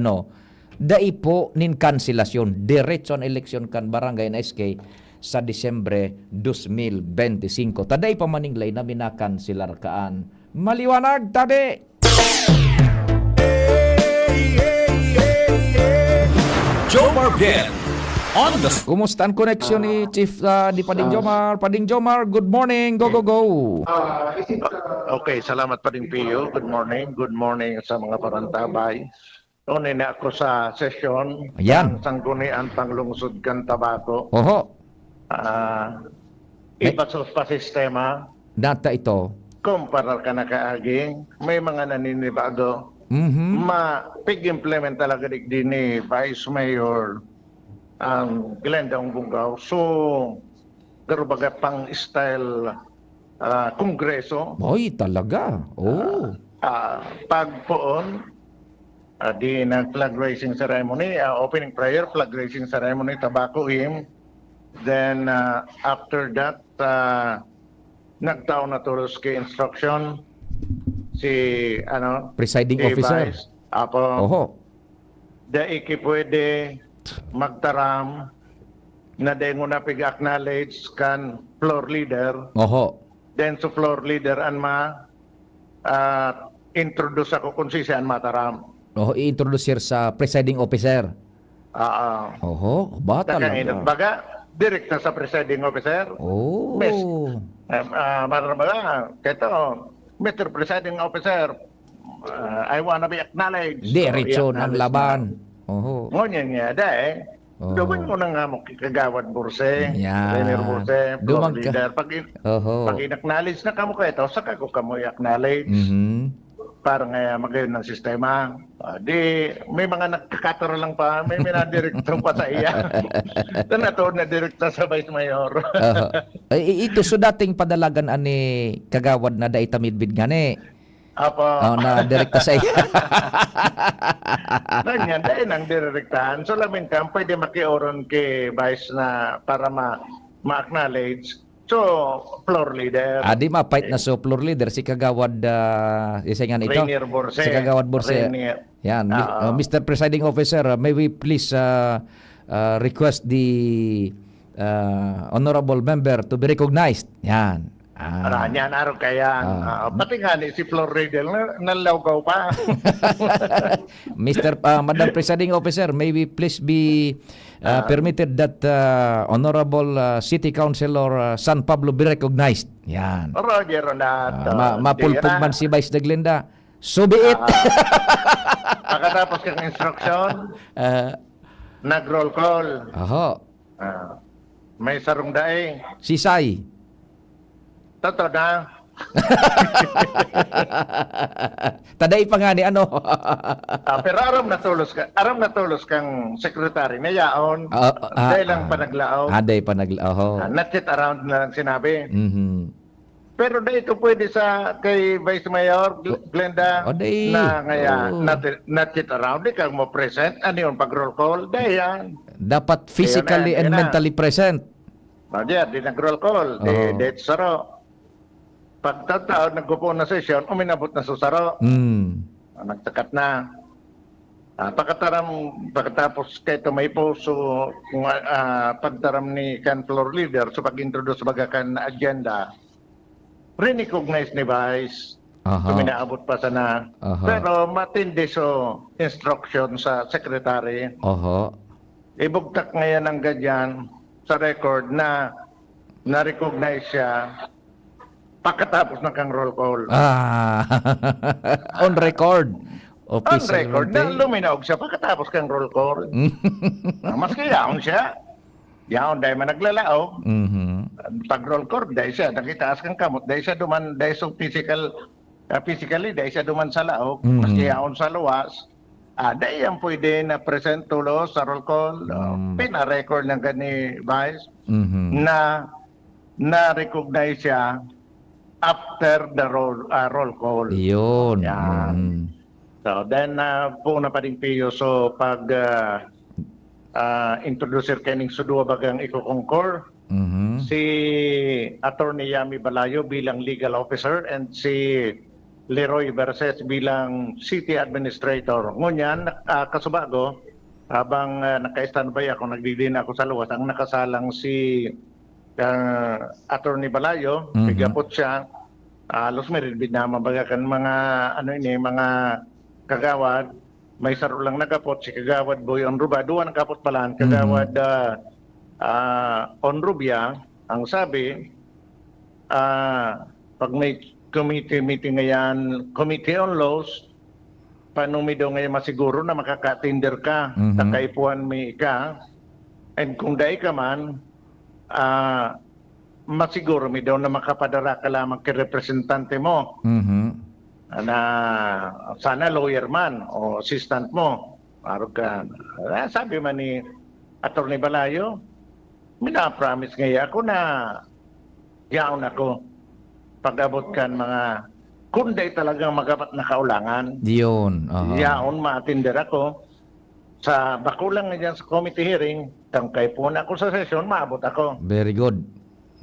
[SPEAKER 2] day po nin kanselasyon, diretso ang eleksyon kan barangay na SK sa Disyembre 2025. Taday pa maninglay na minakanselar kaan. Maliwanag tabi!
[SPEAKER 13] Jomar Bien on the...
[SPEAKER 2] Kumusta ang connection ni Chief di Pading Jomar? Pading Jomar, good morning. Go, go, go.
[SPEAKER 1] Okay, salamat Pading Pio. Good morning. Good morning sa mga parantabay. Noon na ako sa session.
[SPEAKER 2] Ayan.
[SPEAKER 1] Sanggunian panglungsod kan tabako.
[SPEAKER 2] Oho.
[SPEAKER 1] Ipasos pa sistema.
[SPEAKER 2] Data ito.
[SPEAKER 1] Kumpara ka na kaaging. May mga naninibado. Pig-implement talaga din ni Vice Mayor Glenda Bungaw. So, garubaga pang style kongreso.
[SPEAKER 2] Boy, talaga.
[SPEAKER 1] Pagpoon, di nag-flag raising ceremony, opening prayer, flag raising ceremony, tabako him. Then, after that, nagtaon na tulos kay instruction si
[SPEAKER 2] presiding officer.
[SPEAKER 1] Vice, Apo.
[SPEAKER 2] Oho.
[SPEAKER 1] daiki pwede magtaram na den mo na pig-acknowledge kan floor leader.
[SPEAKER 2] Oho.
[SPEAKER 1] Then so floor leader an introduce ako kung siya an mataram.
[SPEAKER 2] Oho, i-introduce sa presiding officer. Oho, ba talaga?
[SPEAKER 1] Baga, direct na sa presiding officer.
[SPEAKER 2] Oh.
[SPEAKER 1] Miss, keto, Mr. Presiding Officer, I wanna be acknowledged.
[SPEAKER 2] Diretso ng laban. Oho.
[SPEAKER 1] Ngunyan nga, doon mo na nga mo kagawad burse,
[SPEAKER 2] Yan.
[SPEAKER 1] trainer burse, floor
[SPEAKER 2] Dumag ka.
[SPEAKER 1] leader. Pag in-acknowledge na kamo ka ito, saka ko kamo i-acknowledge. Para nga magayon ng sistema. Di, may mga nagkakataro lang pa, may minadirektor pa sa iya. Ito na to, na-director sa Vice Mayor.
[SPEAKER 2] Ito so dating padalagan ani kagawad na daita midbid gani.
[SPEAKER 1] Apo.
[SPEAKER 2] Na direkta sa iya.
[SPEAKER 1] Ganyan, dahil ang direktahan. So, lamin ka, pwede makioron kay Vice na para ma-acknowledge. So, floor leader.
[SPEAKER 2] Di mapait na so floor leader si kagawad isa nga ito.
[SPEAKER 1] Rainier Borse.
[SPEAKER 2] Si kagawad Borse.
[SPEAKER 1] Rainier.
[SPEAKER 2] Yan, Mr. Presiding Officer, may we please request the honorable member to be recognized. Yan.
[SPEAKER 1] Yan, araw kaya. Pati nga ni si floor leader, nalawgaw pa.
[SPEAKER 2] Madam Presiding Officer, may we please be permitted that Honorable City Councilor San Pablo be recognized. Yan.
[SPEAKER 1] Roger na.
[SPEAKER 2] Mapulpog man si Vice de Glenda. So be it.
[SPEAKER 1] Pagkatapos kang instruction, nag-roll call.
[SPEAKER 2] Oho.
[SPEAKER 1] May sarong daing.
[SPEAKER 2] Sisay.
[SPEAKER 1] Totoo na.
[SPEAKER 2] Taday pa nga ni ano.
[SPEAKER 1] Pero aram natulos kang secretary na yaon. Dahil lang panaglaog.
[SPEAKER 2] Dahil panaglaog.
[SPEAKER 1] Not yet around na lang sinabi.
[SPEAKER 2] Pero
[SPEAKER 1] dahil ito pwede sa kay Vice Mayor Glenda na ngayon not yet around. Di kang mo present. Ano yun pag roll call? Dahil yan.
[SPEAKER 2] Dapat physically and mentally present.
[SPEAKER 1] Di nag-roll call. Di saro. Pagtataon, nagpupo na session, uminabot na susaro. Nagtakat na. Pagkatapos kay may puso, pagtaram ni kan floor leader, so pag-introduce baga kan agenda, recognize ni Vice. So minaabot pa sana. Pero matindi so instruction sa secretary. Ibugtak ngayon ang ganyan sa record na na-recognize siya pagkatapos ng kang roll call.
[SPEAKER 2] On record.
[SPEAKER 1] On record na luminaog siya pagkatapos kang roll call. Maski yaon siya. Yaon dahil man naglalaog. Pag roll call, dahil siya nakitaas kang kamot. Dahil siya duman, dahil so physically, dahil siya duman sa laog. Maski yaon sa luwas. Dahil yan pwede na present tulo sa roll call. Pina-record ng gani Vice na na-recognize siya after the roll call.
[SPEAKER 2] Yun.
[SPEAKER 1] Yan. So then po na pa rin piyo. So pag introducer kening sudua bagang iko-concur, si Attorney Yami Balayo bilang legal officer and si Leroy Verses bilang city administrator. Ngunyan, kasubago, habang naka-standby ako, nagdidin ako sa luwas, ang nakasalang si Attorney Balayo, bigapot siya, los meron binamabagakan mga mga kagawad, may saro lang nagapot si kagawad Boy Onrubia, duwa nagapot palaan kagawad Onrubia, ang sabi pag may committee meeting ngayon, Committee on Laws, panumido ngayon masiguro na makaka-attender ka, takaipuan may ka, and kung dahi ka man, masiguro mi daw na makapadara ka lamang kay representante mo na sana lawyer man o assistant mo. Sabi man ni Attorney Balayo, mina-promise ngayon ako na yaon ako pag-abot kan mga kunday talagang magapat na kaulangan.
[SPEAKER 2] Yun.
[SPEAKER 1] Yaon ma-attender ako. Sa bakulang nga dyan sa committee hearing, tangkay po na ako sa session, maabot ako.
[SPEAKER 2] Very good.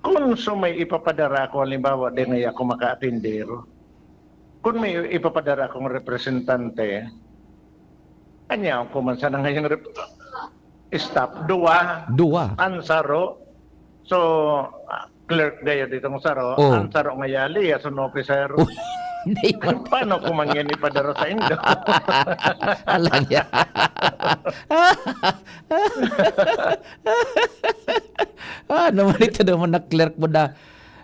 [SPEAKER 1] Kung may ipapadara ako, halimbawa, di nga ako maka-attender, kung may ipapadara akong representante, Anya ko man sa ngayong staff duwa ansaro. So clerk dayo dito ng saro, ansaro ngayali as an officer.
[SPEAKER 2] Hindi man.
[SPEAKER 1] Paano ko mangyan ipadara sa Indo?
[SPEAKER 2] Alang ya. Naman ito naman na clerk mo na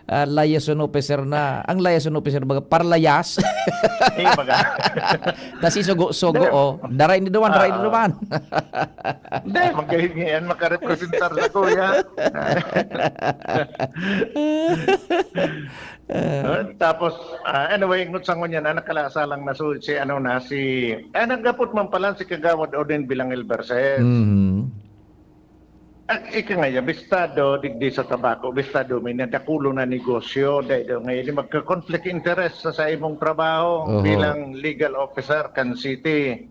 [SPEAKER 2] liaison officer na. Ang liaison officer baga parlayas.
[SPEAKER 1] Baga.
[SPEAKER 2] Kasi sugo, daray ni duman.
[SPEAKER 1] Hindi, magahingian makarepresentar sa kuya. Tapos, anyway, ngut sa ngunyan, nakalasa lang na si naggapot man pala si Kagawad Odin Bilangil Berses. Ika ngayon, bistado digdi sa tabako, bistado may nadakulo na negosyo, dahil ngayon magka-conflict interest sa imong trabaho bilang legal officer kan city.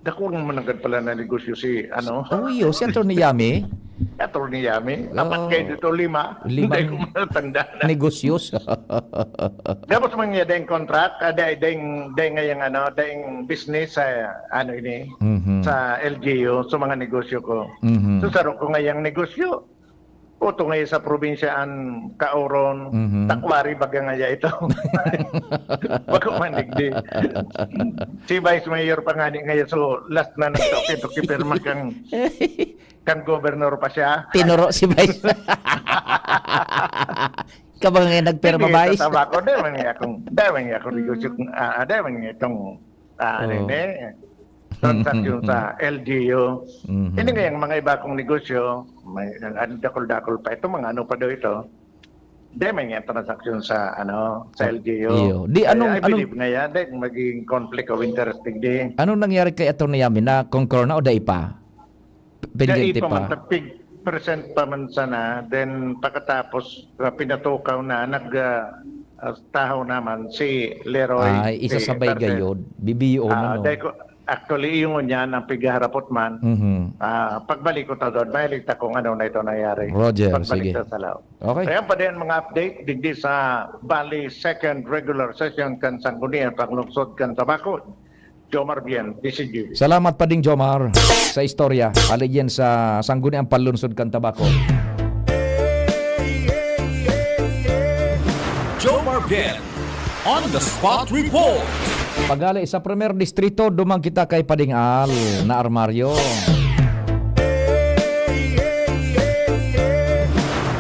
[SPEAKER 1] Dakulo man agad pala na negosyo si
[SPEAKER 2] si Atty. Yami.
[SPEAKER 1] Atty. Yami. Dapat kayo dito 5. Hindi ko matanda na.
[SPEAKER 2] Negosyos.
[SPEAKER 1] Dapat mga dahing contract, dahing ngayong business sa sa LGU, sa mga negosyo ko. So saro ko ngayang negosyo. Oto ngayon sa probinsyaan Kaoron, Takwari baga ngaya ito. Wag ko manigdi. Si Vice Mayor pa nga ngayon, so last na nagtoki-toki pirma kang governor pa siya.
[SPEAKER 2] Tinuro si Vice. Kabang ngayon nagpirma, Vice?
[SPEAKER 1] Sa tabako, dahil nga ako negosyo, dahil nga itong transaksyon sa LGU. Hindi nga yung mga iba kong negosyo, may dakol-dakol pa ito, mga ano pa daw ito. Dahil may nga transaksyon sa LGU. I believe nga yan, dahil maging conflict of interest din.
[SPEAKER 2] Anong nangyari kay Atty. Yami na concur na o dahil pa? Pendiente pa?
[SPEAKER 1] Present pa man sana, then pagkatapos pinatukaw na taho naman si Leroy.
[SPEAKER 2] Isasabay gayod, BBO na no.
[SPEAKER 1] Actually, yung niyan ang pigaharapot man. Pagbalik ko doon, mahilig ta kung ano na ito nangyari.
[SPEAKER 2] Roger,
[SPEAKER 1] pagbalik
[SPEAKER 2] sige.
[SPEAKER 1] sa Salaw.
[SPEAKER 2] Okay.
[SPEAKER 1] Kaya pa din mga update, digdi sa Bali second regular session kan Sanggunian, paglungsod kan Tabako. Jomar Bien, DCG.
[SPEAKER 2] Salamat pa ding Jomar sa istorya. Aligyan sa Sangguniang Panlunsod kan Tabako.
[SPEAKER 13] Jomar Bien on the spot report.
[SPEAKER 2] Pagali sa Premier Distrito, dumang kita kay Pading Al na armaryo.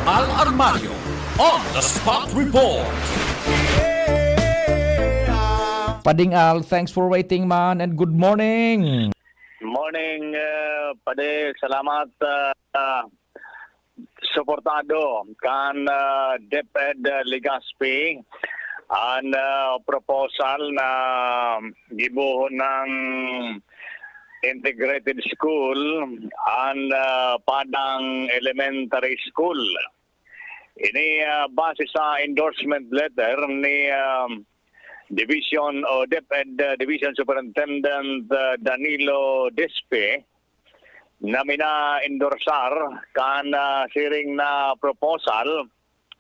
[SPEAKER 13] Al Armario on the spot report.
[SPEAKER 2] Pading Al, thanks for waiting man and good morning.
[SPEAKER 6] Morning, Pade. Salamat. Suportado kan DepEd Legazpi ang proposal na gibuhon ng integrated school ang Padang Elementary School. Ini base sa endorsement letter ni Division o DepEd Division Superintendent Danilo Despe na mina-endorsar kan siring na proposal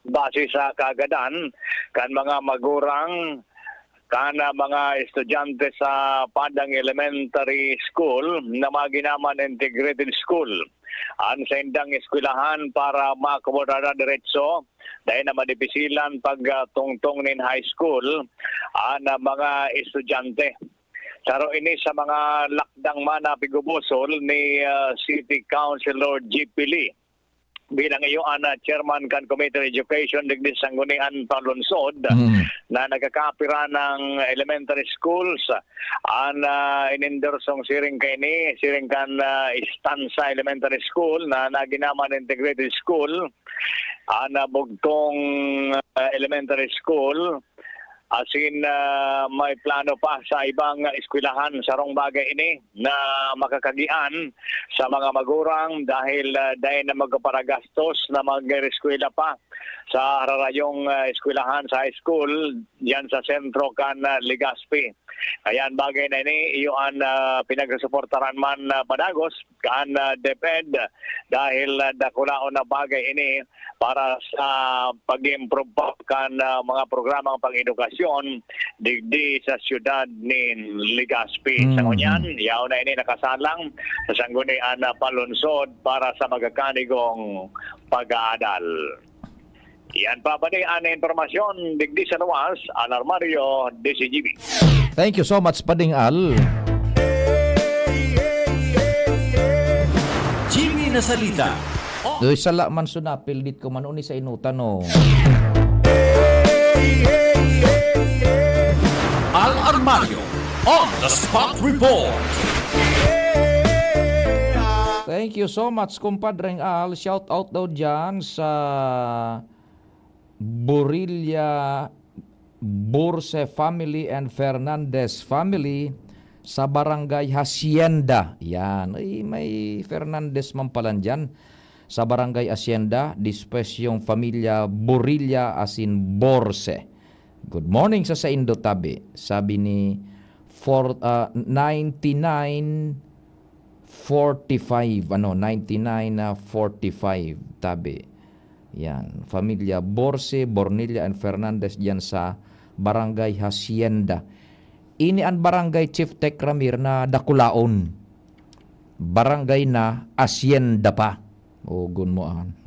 [SPEAKER 6] base sa kagadan kan mga magurang kan mga estudyante sa Padang Elementary School na maginaman integrated school an sa indang eskwelahan para maakomodar diretso dahil na madipisilan pag tungtong nin high school an mga estudyante. Saro ini sa mga lakdang manapigubusol ni City Councilor G.P. Lee bilang iyo chairman kan Committee on Education digdi Sanggunian Panlunsod na nagkakapira ng elementary schools inindorsong siring kaini siring kan Istansa Elementary School na naginaman integrated school bugtong elementary school asin may plano pa sa ibang eskwelahan sa rong bagay ini na makakagian sa mga magurang dahil na magpaparagastos na mag-eskwela pa sa hararayong eskwelahan sa high school yan sa sentro kan Legazpi. Ayan bagay na ini iyon pinagsuportaran man padagos kan DepEd dahil dakulaon na bagay ini para sa pag-improve kan mga programang pang-edukasyon impormasyon digdi sa siyudad ni Legazpi. Sa ngunyan, yaw na ini nakasalang sa sangguni ana palunsod para sa magakanigong pag-aadal. Yan pa ba ni ana impormasyon digdi sa luwas, Alarmario DCGB.
[SPEAKER 2] Thank you so much, Pading Al.
[SPEAKER 13] Jimmy na salita.
[SPEAKER 2] Doy sala man sunapil dit ko man uni sa inutan no.
[SPEAKER 13] Alarmario on the spot report.
[SPEAKER 2] Thank you so much, kumpadreng Al. Shout out daw dyan sa Borilla Burse family and Fernandez family sa barangay Hacienda. Yan. Ay, may Fernandez man pala dyan. Sa barangay Hacienda, dispes yung familia Borilla asin Borse. Good morning sa Indo Tabi. Sabi ni 9945 Tabi. Yan, familia Borse, Bornilla and Fernandez diyan sa barangay Hacienda. Ini ang barangay Chief Tech Ramir na Dakulaon. Barangay na Hacienda pa. Gun mo an.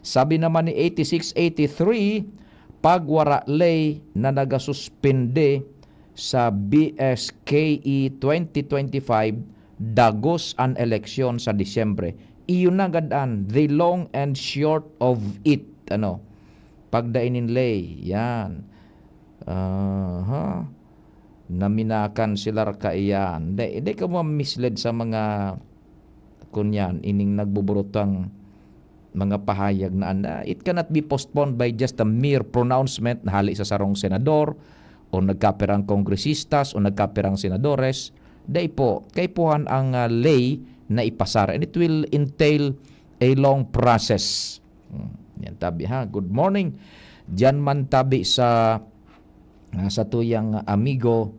[SPEAKER 2] Sabi naman ni 8683, pagwara lay na nagasuspende sa BSKE 2025 dagos an eleksyon sa Disyembre. Iyon na gadaan, the long and short of it. Pagdainin lay, yan. Naminakan sila kaiyan. Hindi ka mo misled sa mga kunyan, ining nagbuburotang mga pahayag na it cannot be postponed by just a mere pronouncement na hali sa sarong senador o nagkapirang kongresistas o nagkapirang senadores. Day po, kay puhan ang lay na ipasar and it will entail a long process. Yan tabi ha. Good morning. Diyan man tabi sa tuyang amigo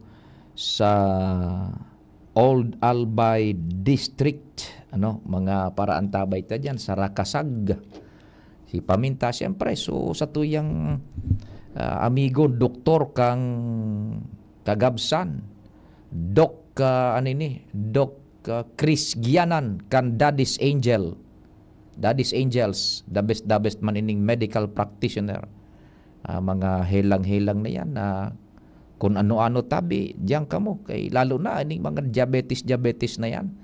[SPEAKER 2] sa Old Albay District, mga paraan tabay ta diyan sa Rakasag. Si Paminta siyempre, so sa tuyang amigo doktor kang Kagabsan, Doc Chris Gianan kan Daddy's Angels, the best man ining medical practitioner. Mga helang-helang na yan na kung ano-ano tabi, diyan ka mo. Kay, lalo na ining mga diabetes na yan.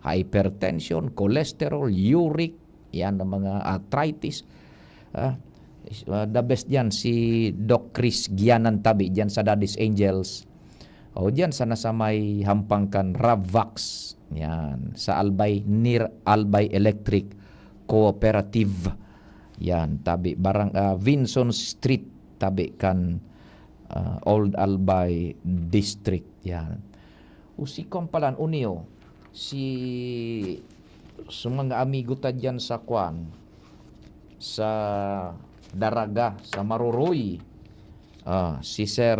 [SPEAKER 2] Hypertension, cholesterol, uric, yan ang mga arthritis. The best yan si Doc Chris Gianan tabi diyan sa Daddy's Angels. O diyan sa nasa may hampangkan Ravvax. Yan sa Albay near Albay Electric Cooperative. Yan tabi Vinson Street tabi kan Old Albay District. Yan. Usikon palan unio si mga amigo ta diyan sa Kwan sa Daraga sa Maruroy. Si Sir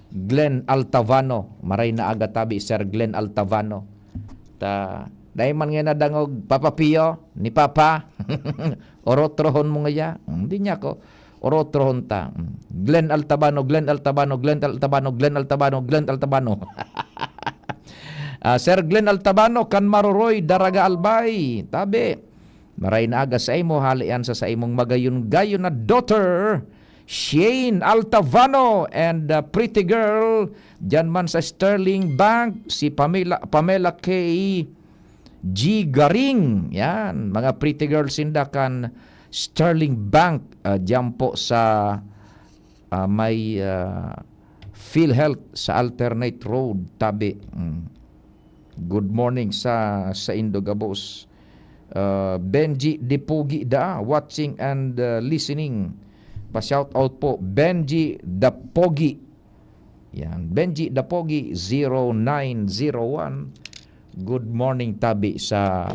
[SPEAKER 2] Glenn Altavano, maray na aga tabi Sir Glenn Altavano. Dahil man nga nadangog Papa Pio ni Papa. Orotrohon mo nga ya. Hindi niya ko. Orotrohon ta. Glenn Altavano. Sir Glenn Altavano kan Maruroy Daraga Albay. Tabi. Maray na aga sa imo halian sa imong magayon-gayon na daughter Shane Altavano and pretty girl dyan man sa Sterling Bank si Pamela K. G. Garing. Yan, mga pretty girls sindakan Sterling Bank dyan po sa may PhilHealth sa Alternate Road tabi. Good morning sa Indogabos. Benji Dipugi da watching and listening. Pa-shout out po Benji Dapogi. Yan, Benji Dapogi 0901. Good morning tabi sa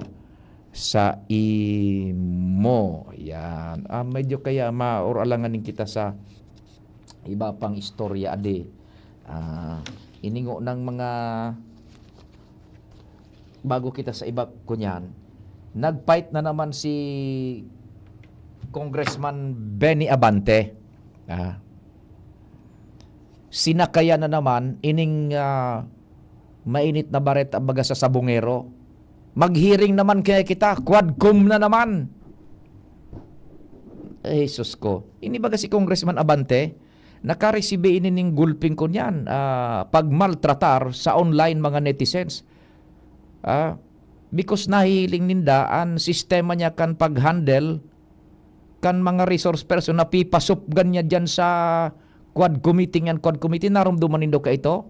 [SPEAKER 2] imo. Yan. Medyo kaya mauralanganin kita sa iba pang istorya ade. Iningo ng mga bago kita sa iba kunyan. Nagfight na naman si Congressman Benny Abante. Sinakaya na naman ining mainit na baret baga sa sabungero. Maghiring naman kaya kita, quadcom na naman. Jesus ko. Ini baga si Congressman Abante, nakaresibe inining gulping ko niyan, pagmaltratar sa online mga netizens. Because nahiling ninda ang sistema niya kan pag-handle kan mga resource person na pipasop ganyan dyan sa quad committee narumduman nindo ka ito.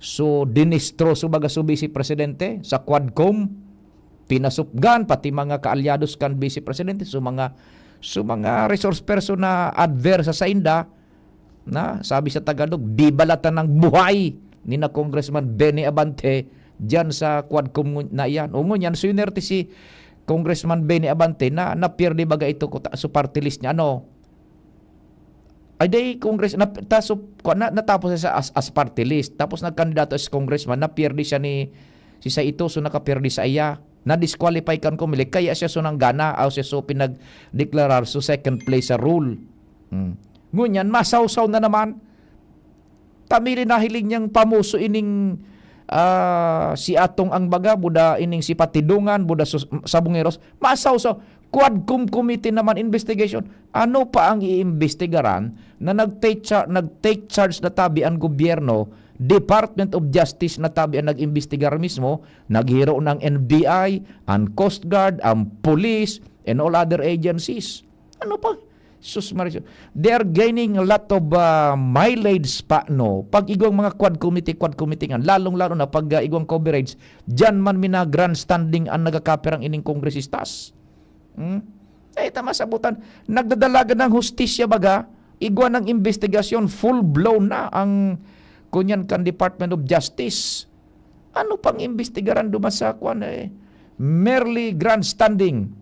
[SPEAKER 2] So dinistro baga si presidente sa quadcom, pinasupgan pati mga kaalyados kan vice presidente, so mga resource person na adverse sa inda, na sabi sa Tagalog, di balatan ng buhay ni na Congressman Benny Abante dyan sa quadcom na iyan. O ngunyan, sunerti si Congressman Benny Abante na napirdi baga ito sa party list niya. Ay day Congress natapos siya as party list, tapos nagkandidato as congressman, napirdi siya ni si sa ito, so nakapirdi sa iya, na disqualify kan kumili, kaya siya sunang gana o siya so pinagdeklarar so second place sa rule. Ngunyan, masawsaw na naman. Tamili nahiling niyang pamuso ining si atong ang baga, buda ining si Patidungan, buda Sabungeros, masawsaw. Quadcom committee naman investigation. Ano pa ang iimbestigaran na nag-take charge na tabi ang gobyerno, Department of Justice na tabi ang nag-imbestigar mismo, naghiro ng NBI, ang Coast Guard, ang police, and all other agencies. Ano pa? They are gaining a lot of mileage pa, no? Pag igwang mga quad committee nga, lalong-lalo na pag igwang coverage, dyan man mina grandstanding ang nagakaperang ining kongresistas. Tama sabutan, nagdadalaga ng hustisya baga, igwa ng investigasyon, full-blown na ang kunyan kan Department of Justice. Ano pang investigaran dumasa kwan merely grandstanding.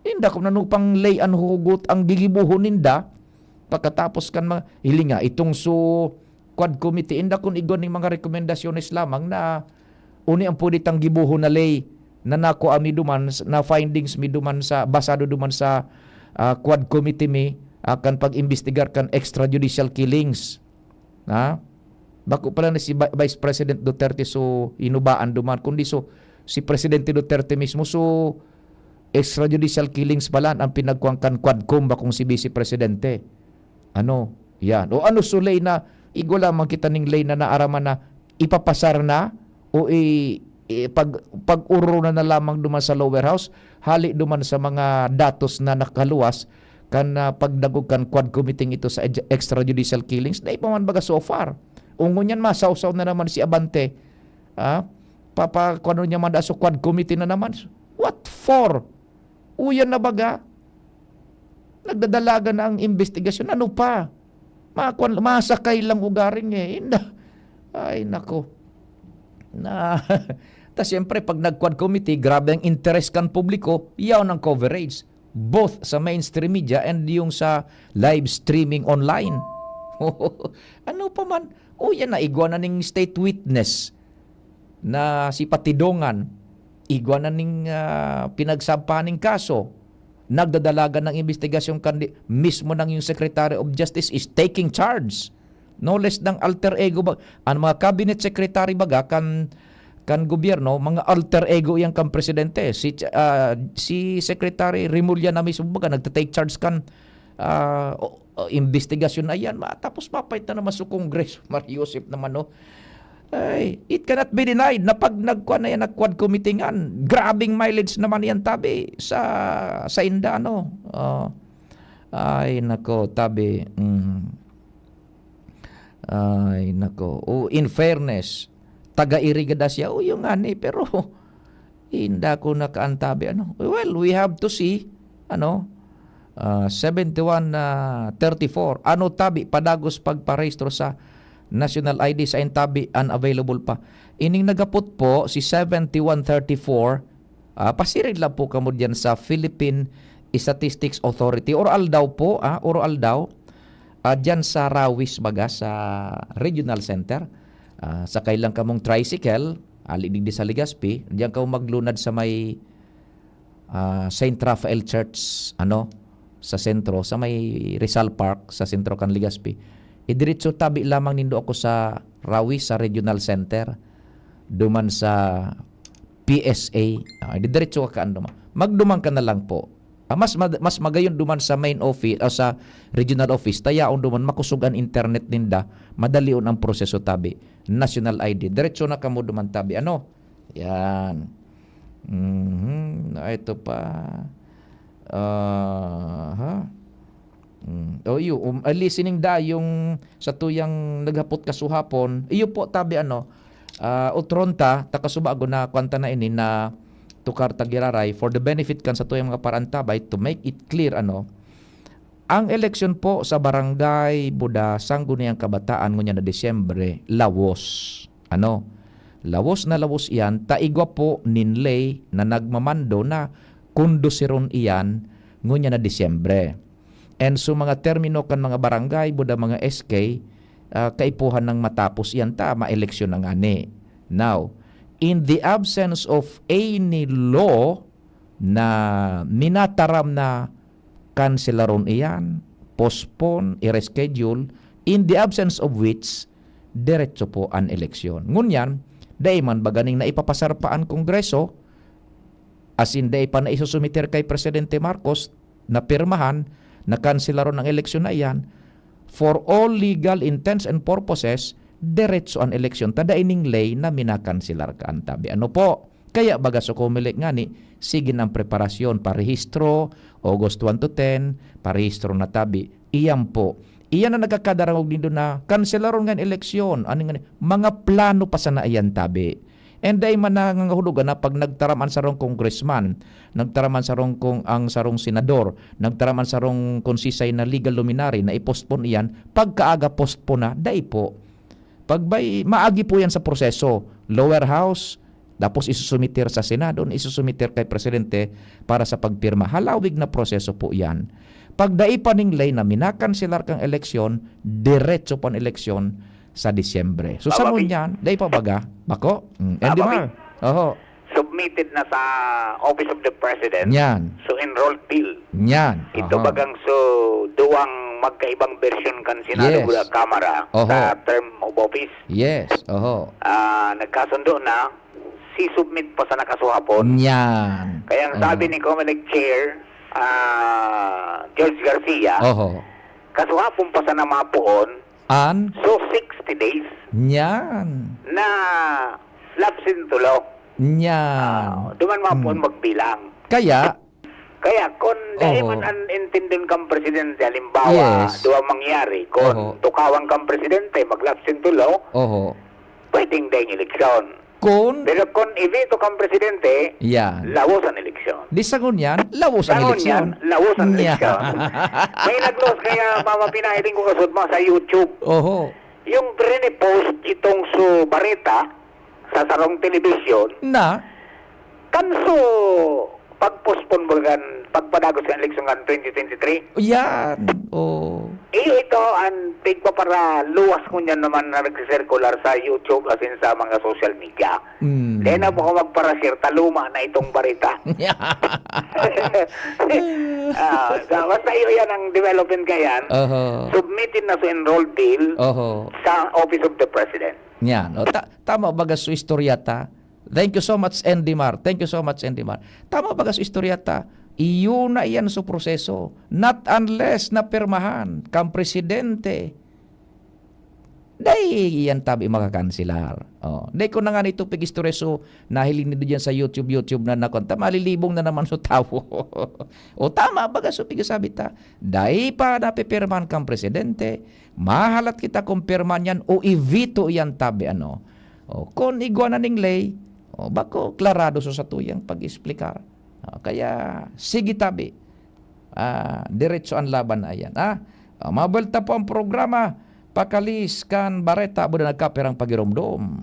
[SPEAKER 2] Hinda ko nanupang layan hugot ang gigibuhon ninda pagkatapos kan mga hilinga itong quad committee, hinda kun igon ng mga rekomendasyones lamang na uni ang puditang gibuhon na lay na nako ami duman na findings mi duman sa basado duman sa quad committee mi akan pag-imbestigar kan extrajudicial killings. Bako pala na si Vice President Duterte so inubaan duman kundi si Presidente Duterte mismo so extrajudicial killings pala ang pinagkuangkan quadcom bakong si Vice Presidente. Yan. O lay na igula man kita ning lay na naaraman na ipapasar na o pag-uro na lamang duman sa lower house, hali duman sa mga datos na nakaluwas kan pagdagog kan quad committee ito sa extrajudicial killings. Dahil pa man baga so far. Ungon yan, masawsaw na naman si Abante. Papakuano niya man da sa quad committee na naman. What for? Uyan na baga? Nagdadalaga na ang investigasyon. Ano pa? Masakay lang ugaring Ay, nako. Tas siyempre, pag nag-quad committee, grabe ang interest kan publiko, yaw ng coverage. Both sa mainstream media and yung sa live streaming online. Ano pa man? Yan na, igwa na ning state witness na si Patidongan. Igwa na ning pinagsampaning kaso. Nagdadalaga ng investigasyon mismo ng yung Secretary of Justice is taking charge. No less ng alter ego ba? Ang mga cabinet secretary baga kan gobyerno, mga alter ego yang kan presidente. Si Secretary Rimulya na mismo baga nagta-take charge kan investigasyon na yan. Tapos papait na naman sa Kongreso. Mario Joseph naman, no? Ay, it cannot be denied na pag nag-quad committee nga, grabing mileage naman yan tabi sa inda, no? Ay, nako, tabi. Ay, nako. In fairness, taga-irigada siya. Yung ani, pero hindi ko nakaantabi. Well, we have to see, 7134. Tabi, padagos pagparehistro sa national ID sa tabi, unavailable pa. Ining nagapot po, si 7134, pasirid lang po kamo dyan sa Philippine Statistics Authority. Oral daw po, oral daw, dyan sa Rawis baga, sa Regional Center. Sakay lang kamong tricycle, alidig di sa Legazpi, diyan ka maglunad sa may St. Raphael Church, sa sentro, sa may Rizal Park, sa sentro kan Legazpi, idiretso tabi lamang nindo ako sa Rawi, sa Regional Center, duman sa PSA. Idiretso ka ando. Magduman ka na lang po. Mas magayon duman sa main office, sa regional office, tayaon duman makusugan internet ninda, madalion ang proseso tabi. National ID. Diretso na kamo duman tabi. Ano? Yan. Ito pa. Listening da yung sa tuyang naghapot kasuhapon. Iyo po tabi utronta takasubago na kwanta na ini na tukar tagiraray for the benefit kan sa tuyang mga parantabay to make it clear ang eleksyon po sa barangay Buda Sangguniang Kabataan ngunya na Disyembre lawos. Lawos na lawos iyan taigwa po ninlay na nagmamando na kundusiron iyan ngunya na Disyembre. And so mga termino kan mga barangay Buda mga SK kaipuhan ng matapos iyan ma-eleksyon ng ani. Now, in the absence of any law na minataram na kanselaron iyan, postpone, i-reschedule, in the absence of which, diretso po ang eleksyon. Ngunyan, dahil man baganing na ipapasar pa ang Kongreso, as in dahil pa na isusumiter kay Presidente Marcos, na pirmahan, na kanselaron ng eleksyon na iyan, for all legal intents and purposes, diretso ang eleksyon. Tadaining lay na minakansilar ka ang tabi. Ano po? Kaya baga so kumilik nga ni, sige ng preparasyon, parehistro, August 1 to 10, parehistro na tabi. Iyan po. Iyan na nagkakadarangog dito na kanselaron nga eleksyon. Mga plano pa sana iyan tabi. And dahil man nangangahulugan na pag nagtaraman sa rong congressman, nagtaraman sa rong ang sarong senador, nagtaraman sa rong konsisay na legal luminary na ipostpone iyan, pagkaaga postpone na, dahil po. Pagbay, maagi po yan sa proseso. Lower house, tapos isusumiter sa Senado, isusumiter kay Presidente para sa pagpirma. Halawig na proseso po yan. Pag daipaning lay na minakanselar kang eleksyon, diretso po ang eleksyon sa Disyembre. So sa yan, dahi pa baga? Bako? Andy Mar? Oho.
[SPEAKER 9] Submitted na sa Office of the President.
[SPEAKER 2] Yan.
[SPEAKER 9] So enrolled bill.
[SPEAKER 2] Yan.
[SPEAKER 9] Ito bagang duwang magkaibang version kan Senado
[SPEAKER 2] Yes.
[SPEAKER 9] Kamara sa term of office.
[SPEAKER 2] Yes. Oho.
[SPEAKER 9] Nagkasundo na, si-submit pa sa nakasuhapon.
[SPEAKER 2] Yan.
[SPEAKER 9] Kaya ang sabi ni Comelec Chair, George Garcia, kasuhapon pa sa namapuon, so 60 days
[SPEAKER 2] Yan.
[SPEAKER 9] na lapsin tulo.
[SPEAKER 2] Yan.
[SPEAKER 9] Duman mapuon magbilang.
[SPEAKER 2] Kaya
[SPEAKER 9] kung dahil man ang intindin kang presidente, halimbawa, duwa mangyari, kung tukawan kang presidente, maglapsin tulo, pwedeng dahil eleksyon. Pero kung ibito kang presidente, lawos ang eleksyon.
[SPEAKER 2] Di sagun yan, lawos ang eleksyon.
[SPEAKER 9] Lawos ang eleksyon. May naglos kaya mama pinahiling ko kasod mo sa YouTube. Yung pre-post itong Barreta sa sarong television
[SPEAKER 2] na
[SPEAKER 9] kanso pag-postpone mo gan pagpadagos sa eleksyon kan 2023.
[SPEAKER 2] Yan.
[SPEAKER 9] Ito ang tigpa para luwas ko niyan naman na nag-circular sa YouTube as in sa mga social media. Lena po ko magparashare, taluma na itong Barreta. Basta yan ang development kayan. Submitted na sa enrolled bill sa Office of the President.
[SPEAKER 2] Yan. Tama baga su istoryata. Thank you so much, Andy Mar. Thank you so much, Andy Mar. Tama baga su istoryata. Iyon na iyan sa proseso. Not unless na pirmahan kang presidente. Dahil iyan tabi makakansilar. Dahil ko na nga nito pag-istoryeso nahilin nito dyan sa YouTube na nakonta. Malilibong na naman sa tao. Tama baga so pigasabi ta. Dahil pa napipirmahan kang presidente, mahalat kita kung pirmahan yan o i-veto iyan tabi kung igwa na ning lay, bako klarado so sa tuyang pag-explikar. Kaya sige tabi. Diretso ang laban na yan. Mabalta po ang programa. Pakalis kan Barreta buda nagkaperang pagiromdom.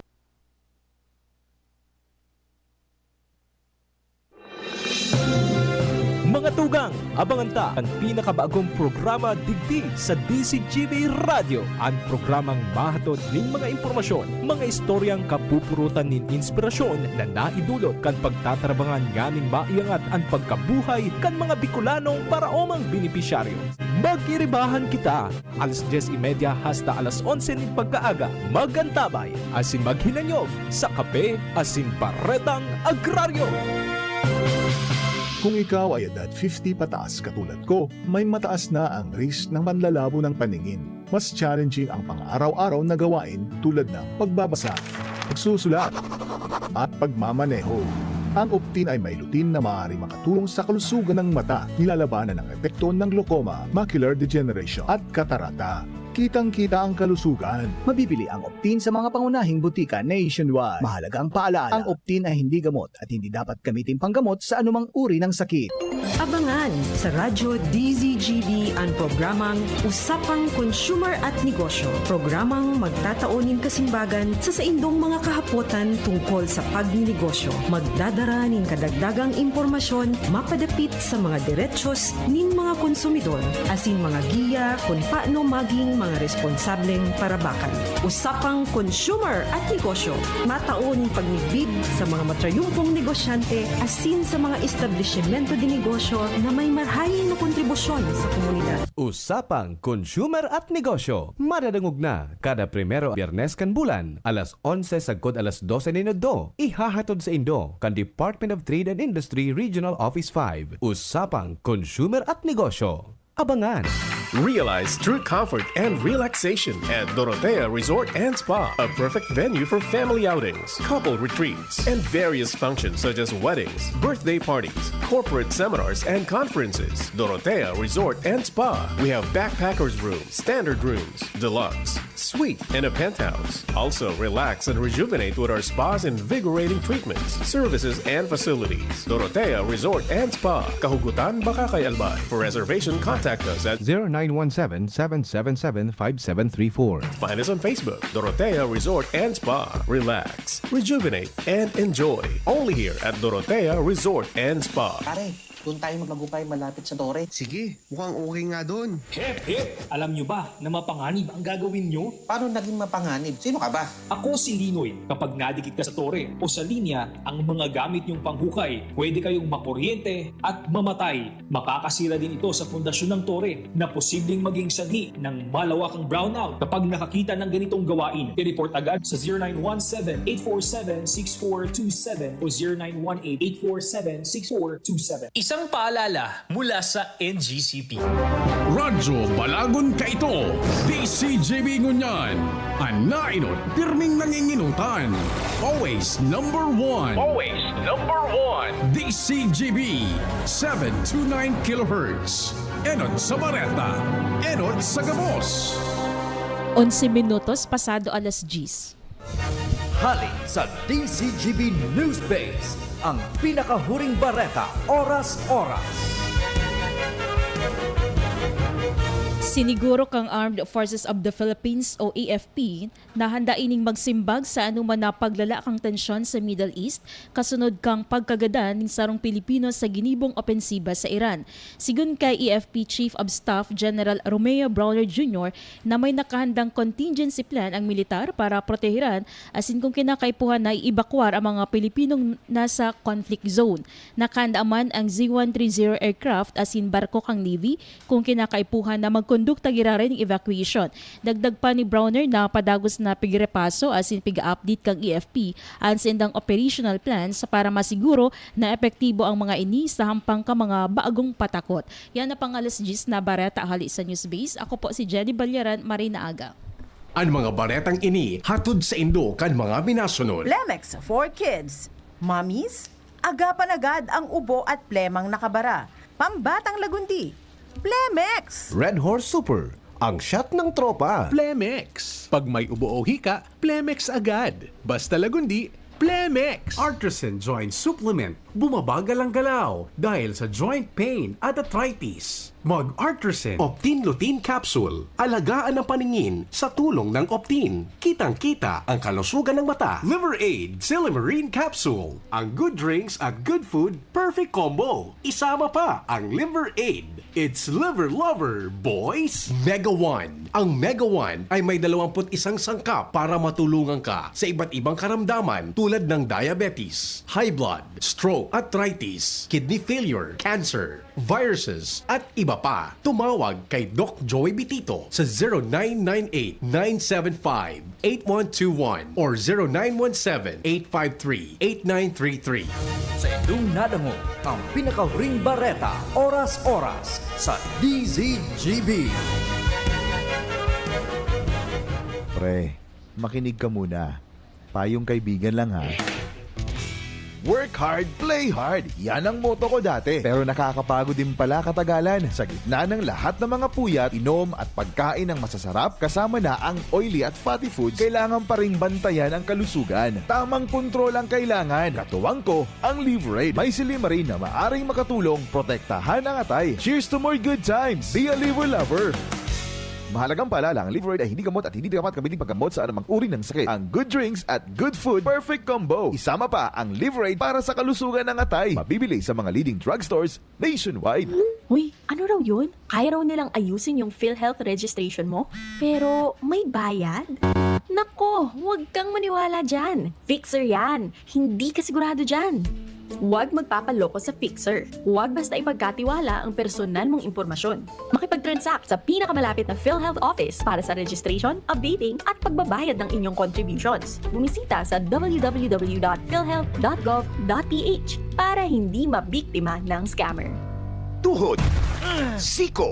[SPEAKER 13] Mga
[SPEAKER 10] Katugang, abangan ta ang pinakabagong programa digdi sa DCGB Radio. Ang programang mahatod ning mga impormasyon, mga istoryang kapupurutan nin inspirasyon na naidulot kan pagtatrabangan nganing maiangat ang pagkabuhay kan mga Bicolanong paraomang benepisyaryo. Magiribahan kita, alas 10:30 hasta alas 11 ning pagkaaga. Magantabay, asin maghinanyog sa kape, asin paretang agraryo.
[SPEAKER 22] Kung ikaw ay edad 50 pataas katulad ko, may mataas na ang risk ng manlalabo ng paningin. Mas challenging ang pang-araw-araw na gawain tulad ng pagbabasa, pagsusulat, at pagmamaneho. Ang Optin ay may lutin na maaari makatulong sa kalusugan ng mata, nilalabanan ng epekto ng glaucoma, macular degeneration at katarata. Kitang-kita ang kalusugan.
[SPEAKER 12] Mabibili ang Optin sa mga pangunahing butika nationwide. Mahalaga ang paalala, ang Optin ay hindi gamot at hindi dapat gamitin panggamot sa anumang uri ng sakit.
[SPEAKER 23] Abangan sa Radyo DZGB ang programang Usapang Consumer at Negosyo. Programang magtataunin kasimbagan sa saindong mga kahapotan tungkol sa pagninegosyo. Magdadara nin kadagdagang impormasyon mapadapit sa mga diretsyon nin mga konsumidor asin mga giya kung paano maging mga responsableng parabakan. Usapang Consumer at Negosyo. Mataon pagnigbid sa mga matrayumpong negosyante asin sa mga establishmento de negosyo na may marhayin na kontribusyon sa komunidad.
[SPEAKER 21] Usapang Consumer at Negosyo. Madadangog na kada primero Biyernes kan bulan, alas 11 sagkod alas 12 ninudo. Ihahatod sa Indo kan Department of Trade and Industry Regional Office 5. Usapang Consumer at Negosyo. Abangan!
[SPEAKER 24] Realize true comfort and relaxation at Dorotea Resort and Spa, a perfect venue for family outings, couple retreats, and various functions such as weddings, birthday parties, corporate seminars, and conferences. Dorotea Resort and Spa. We have backpackers rooms, standard rooms, deluxe, suite, and a penthouse. Also, relax and rejuvenate with our spa's invigorating treatments, services, and facilities. Dorotea Resort and Spa, Kahugutan, Bakakay, Albay. For reservation, contact us at
[SPEAKER 21] 0917-777-5734.
[SPEAKER 24] Find us on Facebook, Dorotea Resort and Spa. Relax, rejuvenate, and enjoy. Only here at Dorotea Resort and Spa.
[SPEAKER 25] Pare, doon tayo maglagupay malapit sa Tore.
[SPEAKER 26] Sige, mukhang okay nga doon.
[SPEAKER 13] Hep, hep! Alam nyo ba na mapanganib ang gagawin nyo?
[SPEAKER 25] Paano naging mapanganib? Sino ka ba?
[SPEAKER 13] Ako si Linoy. Kapag nadikit ka sa tore o sa linya, ang mga gamit nyong panghukay, pwede kayong makuryente at mamatay. Makakasira din ito sa pundasyon ng tore na posibleng maging sanhi ng malawakang brownout. Kapag nakakita ng ganitong gawain, i-report agad sa 0917-847-6427 o 0918-847-6427. Isang paalala mula sa NGCP. Radyo
[SPEAKER 27] Balagon ka ito, DCGB Ngunyan, ang nainot pirming nanginginutan. Always number one.
[SPEAKER 13] Always number one.
[SPEAKER 27] DCGB 729 kHz. Enot sa Bareta, enot sa Gabos.
[SPEAKER 28] 11 minutos pasado alas 10.
[SPEAKER 29] Hali sa DCGB News Base, ang pinakahuring bareta oras-oras.
[SPEAKER 28] Siniguro kang Armed Forces of the Philippines o AFP na handa ining magsimbag sa anuman na paglala kang tensyon sa Middle East kasunod kang pagkagada ng sarong Pilipino sa ginibong opensiba sa Iran. Sigun kay AFP Chief of Staff General Romeo Brawler Jr. na may nakahandang contingency plan ang militar para protehiran asin kung kinakaipuhan na iibakwar ang mga Pilipinong nasa conflict zone. Nakahanda man ang Z-130 aircraft asin barko kang Navy kung kinakaipuhan na magkondukta girare ng evacuation. Dagdag pa ni Browner na padagos na pigrepaso asin piga-update kang EFP ang sindang operational plans para masiguro na epektibo ang mga ini sa hampang ka mga baagong patakot. Yan na pangalas 10 na bareta hali sa Newsbase. Ako po si Jenny Balyaran, Marina Aga.
[SPEAKER 27] Ang mga baretang ini hatod sa Indo kan mga minasunod.
[SPEAKER 7] Plemex for Kids. Mommies, agapan agad ang ubo at plemang nakabara. Pambatang lagundi. Plemex!
[SPEAKER 21] Red Horse Super, ang shot ng tropa.
[SPEAKER 10] Plemex. Pag may ubo o hika, Plemex agad. Basta lagundi, Plemex.
[SPEAKER 30] Artisan Joint Supplement,
[SPEAKER 24] bumabagal ang galaw dahil sa joint pain at arthritis. Mag-Artresin Optin Lutein Capsule. Alagaan ang paningin sa tulong ng Optin. Kitang-kita ang kalusugan ng mata. Liver Aid Silimarine Capsule. Ang good drinks at good food, perfect combo. Isama pa ang Liver Aid. It's liver lover, boys! Mega One. Ang Mega One ay may 21 sangkap para matulungan ka sa iba't ibang karamdaman tulad ng diabetes, high blood, stroke, arthritis, kidney failure, cancer, viruses, at iba pa. Tumawag kay Doc Joey Bitito sa 0998-975-8121 or 0917-853-8933.
[SPEAKER 29] Sa inyong nadango, ang pinakahuring bareta, oras-oras sa DZGB.
[SPEAKER 3] Pre, makinig ka muna. Payong kaibigan lang ha. Work hard, play hard. Yan ang motto ko dati. Pero nakakapagod din pala katagalan. Sa gitna ng lahat ng mga puyat, inom at pagkain ng masasarap, kasama na ang oily at fatty foods, kailangan pa ring bantayan ang kalusugan. Tamang kontrol ang kailangan. Katuwang ko, ang Liverade. May Silimarine na maaring makatulong, protektahan ang atay. Cheers to more good times. Be a liver lover. Mahalagang paalala, ang Liverade ay hindi gamot at hindi dapat gamitin paggamot sa anumang uri ng sakit. Ang good drinks at good food, perfect combo. Isama pa ang Liverade para sa kalusugan ng atay. Mabibili sa mga leading drugstores nationwide.
[SPEAKER 4] Uy, ano raw yun? Kaya raw nilang ayusin yung PhilHealth registration mo? Pero may bayad? Nako, huwag kang maniwala dyan. Fixer yan. Hindi ka sigurado dyan. Huwag magpapaloko sa Fixer. Huwag basta ipagkatiwala ang personal mong impormasyon. Makipag-transact sa pinakamalapit na PhilHealth office para sa registration, updating at pagbabayad ng inyong contributions. Bumisita sa www.philhealth.gov.ph para hindi mabiktima ng scammer.
[SPEAKER 5] Tuhod, siko,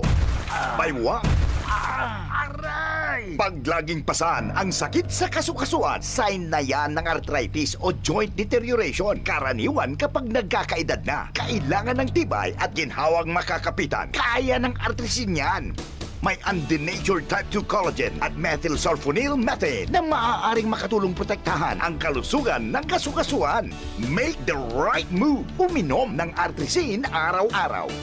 [SPEAKER 5] baywa, aray! Pag laging pasan ang sakit sa kasukasuan, sign na yan ng arthritis o joint deterioration. Karaniwan kapag nagkakaedad na, kailangan ng tibay at ginhawang makakapitan. Kaya ng artrisin yan. May undenatured type 2 collagen at methylsulfonyl methane na maaaring makatulong protektahan ang kalusugan ng kasukasuan. Make the right move. Uminom ng artrisin araw-araw.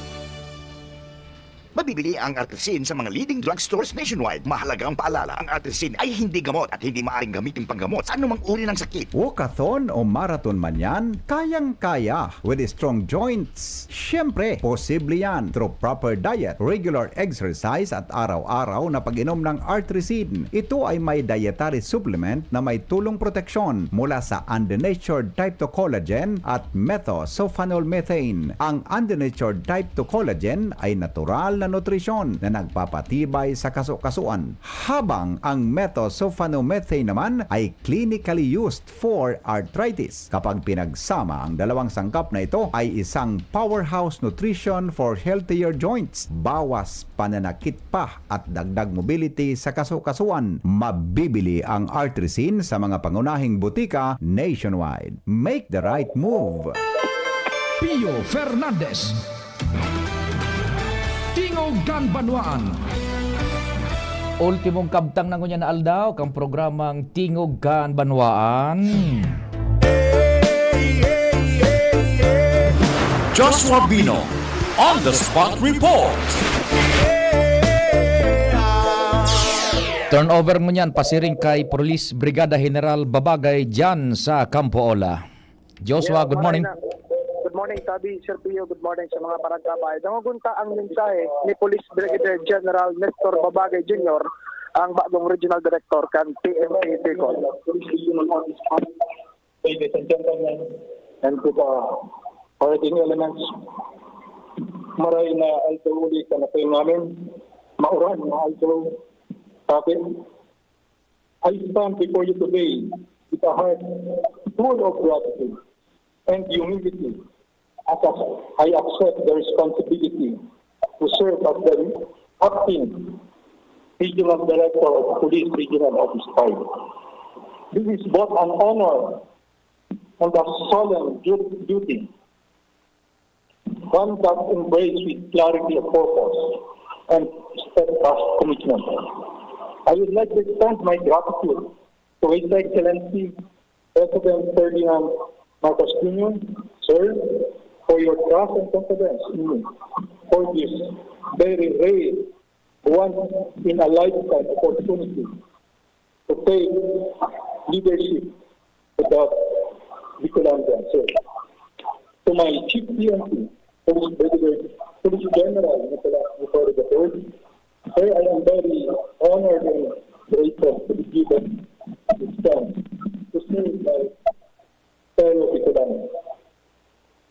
[SPEAKER 5] Mabibili ang artrisin sa mga leading drugstores nationwide. Mahalagang paalala, ang artrisin ay hindi gamot at hindi maaaring gamitin panggamot sa anumang uri ng sakit.
[SPEAKER 18] Walkathon o marathon man yan, kayang-kaya with strong joints. Siyempre, posible yan through proper diet, regular exercise at araw-araw na pag-inom ng artrisin. Ito ay may dietary supplement na may tulong proteksyon mula sa undenatured type 2 collagen at methylsulfonyl methane. Ang undenatured type 2 collagen ay natural na nutrisyon na nagpapatibay sa kasukasuan, habang ang methylsulfonyl methane naman ay clinically used for arthritis. Kapag pinagsama ang dalawang sangkap na ito ay isang powerhouse nutrition for healthier joints. Bawas pananakit pa at dagdag mobility sa kasukasuan. Mabibili ang artrisin sa mga pangunahing butika nationwide. Make the right move.
[SPEAKER 27] Pio Fernandez, Tingogan Banwaan.
[SPEAKER 2] Ultimong kabtang na ngunya na aldaw kang programang Tingogan Banwaan.
[SPEAKER 29] Joshua Bino on the spot report.
[SPEAKER 2] Turnover mo niyan pasiring kay Police Brigada General Babagay dyan sa Campo Ola. Joshua, good morning.
[SPEAKER 8] Good morning, Tabi, Sir Pio. Good morning sa mga paragkabay. Nangugunta ang mensahe ni Police Brigadier General Nestor Babagay Jr., ang bagong Regional Director kan PMA Bicol. Ladies and gentlemen, and to the operating elements, maray na alto uli ka na kayo namin, mauran na alto akin. I stand before you today with a heart full of gratitude and humility, as I accept the responsibility to serve as the acting Regional Director of Police Regional Office 5. This is both an honor and a solemn duty, one that embraces with clarity of purpose and steadfast commitment. I would like to extend my gratitude to His Excellency President Ferdinand Marcos Jr., Sir, for your trust and confidence in me for this very rare, once in a lifetime opportunity to take leadership without Bicolandia. So, to my Chief PNP, Police General Nicolas Buford III, sir, I am very honored and grateful to be given this chance to serve my fellow Bicolano.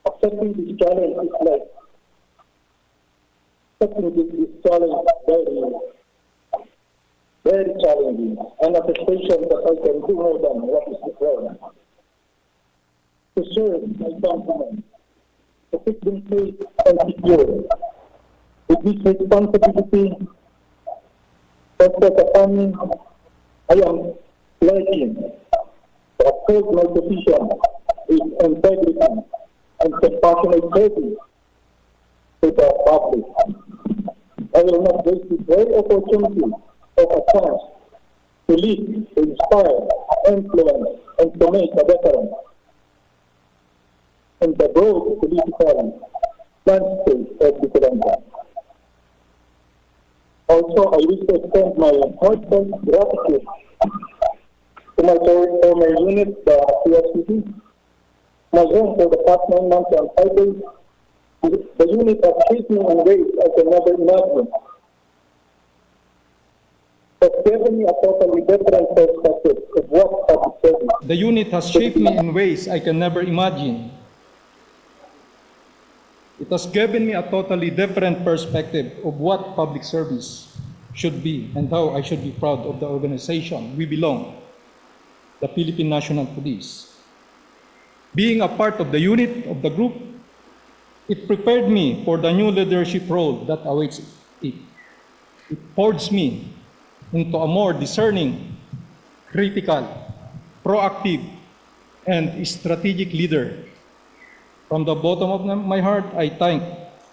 [SPEAKER 8] Accepting this challenge is like accepting this challenge very challenging, and a frustration that I can do more than what is required. To serve my countrymen, to keep them safe and secure. With this responsibility that set upon me, I am pledging to uphold my position with integrity and compassionate service to the public. I will not waste this very opportunity of a chance to lead, to inspire, influence, and to make a difference in the broad political landscape of Bicolanda. Also, I wish to extend my heartfelt gratitude to my former unit, the PSPC, my home for the past 9 months and 5 days. The unit has shaped me in ways I can never imagine. Has given me a totally different perspective of what public service.
[SPEAKER 1] The unit has shaped me in ways I can never imagine. It has given me a totally different perspective of what public service should be and how I should be proud of the organization we belong, the Philippine National Police. Being a part of the unit of the group, it prepared me for the new leadership role that awaits it. It forged me into a more discerning, critical, proactive, and strategic leader. From the bottom of my heart, I thank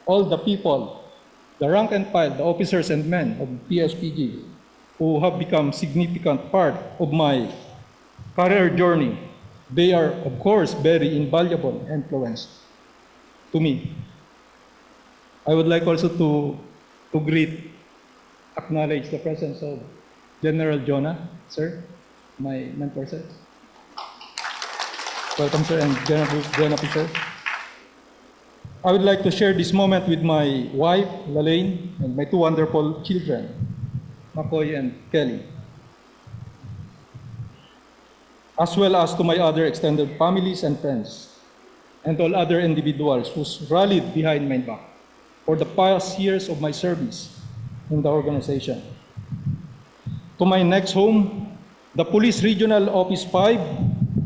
[SPEAKER 1] all the people, the rank and file, the officers and men of PSPG, who have become significant part of my career journey. They are, of course, very invaluable influence to me. I would like also to acknowledge the presence of General Jonah, sir, my mentor, sir. Welcome, sir, and General sir. I would like to share this moment with my wife, Lalaine, and my 2 wonderful children, Makoy and Kelly, as well as to my other extended families and friends, and all other individuals who rallied behind my back for the past years of my service in the organization. To my next home, the Police Regional Office 5,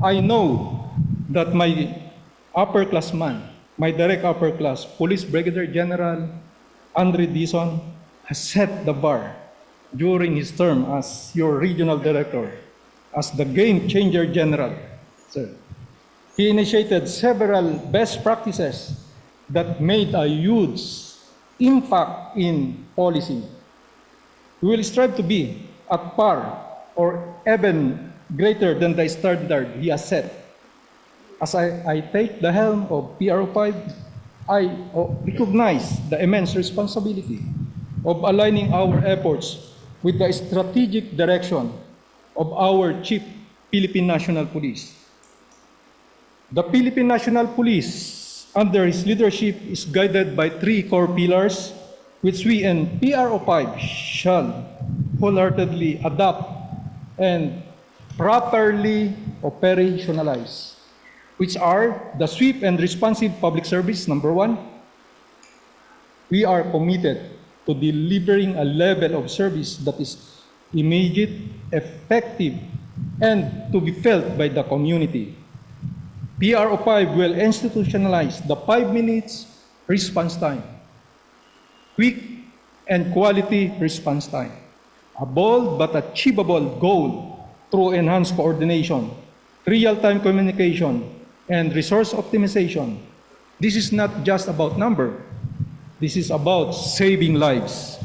[SPEAKER 1] I know that my upperclassman, my direct upper class, Police Brigadier General Andre Dizon, has set the bar during his term as your regional director, as the game changer general, sir. He initiated several best practices that made a huge impact in policy. We will strive to be at par or even greater than the standard he has set. As I take the helm of PRO5, I recognize the immense responsibility of aligning our efforts with the strategic direction of our Chief Philippine National Police. The Philippine National Police, under his leadership, is guided by 3 core pillars, which we in PRO5 shall wholeheartedly adopt and properly operationalize, which are the swift and responsive public service, number 1. We are committed to delivering a level of service that is immediate, effective, and to be felt by the community. PRO5 will institutionalize the 5 minutes response time, quick and quality response time, a bold but achievable goal through enhanced coordination, real-time communication, and resource optimization. This is not just about number. This is about saving lives,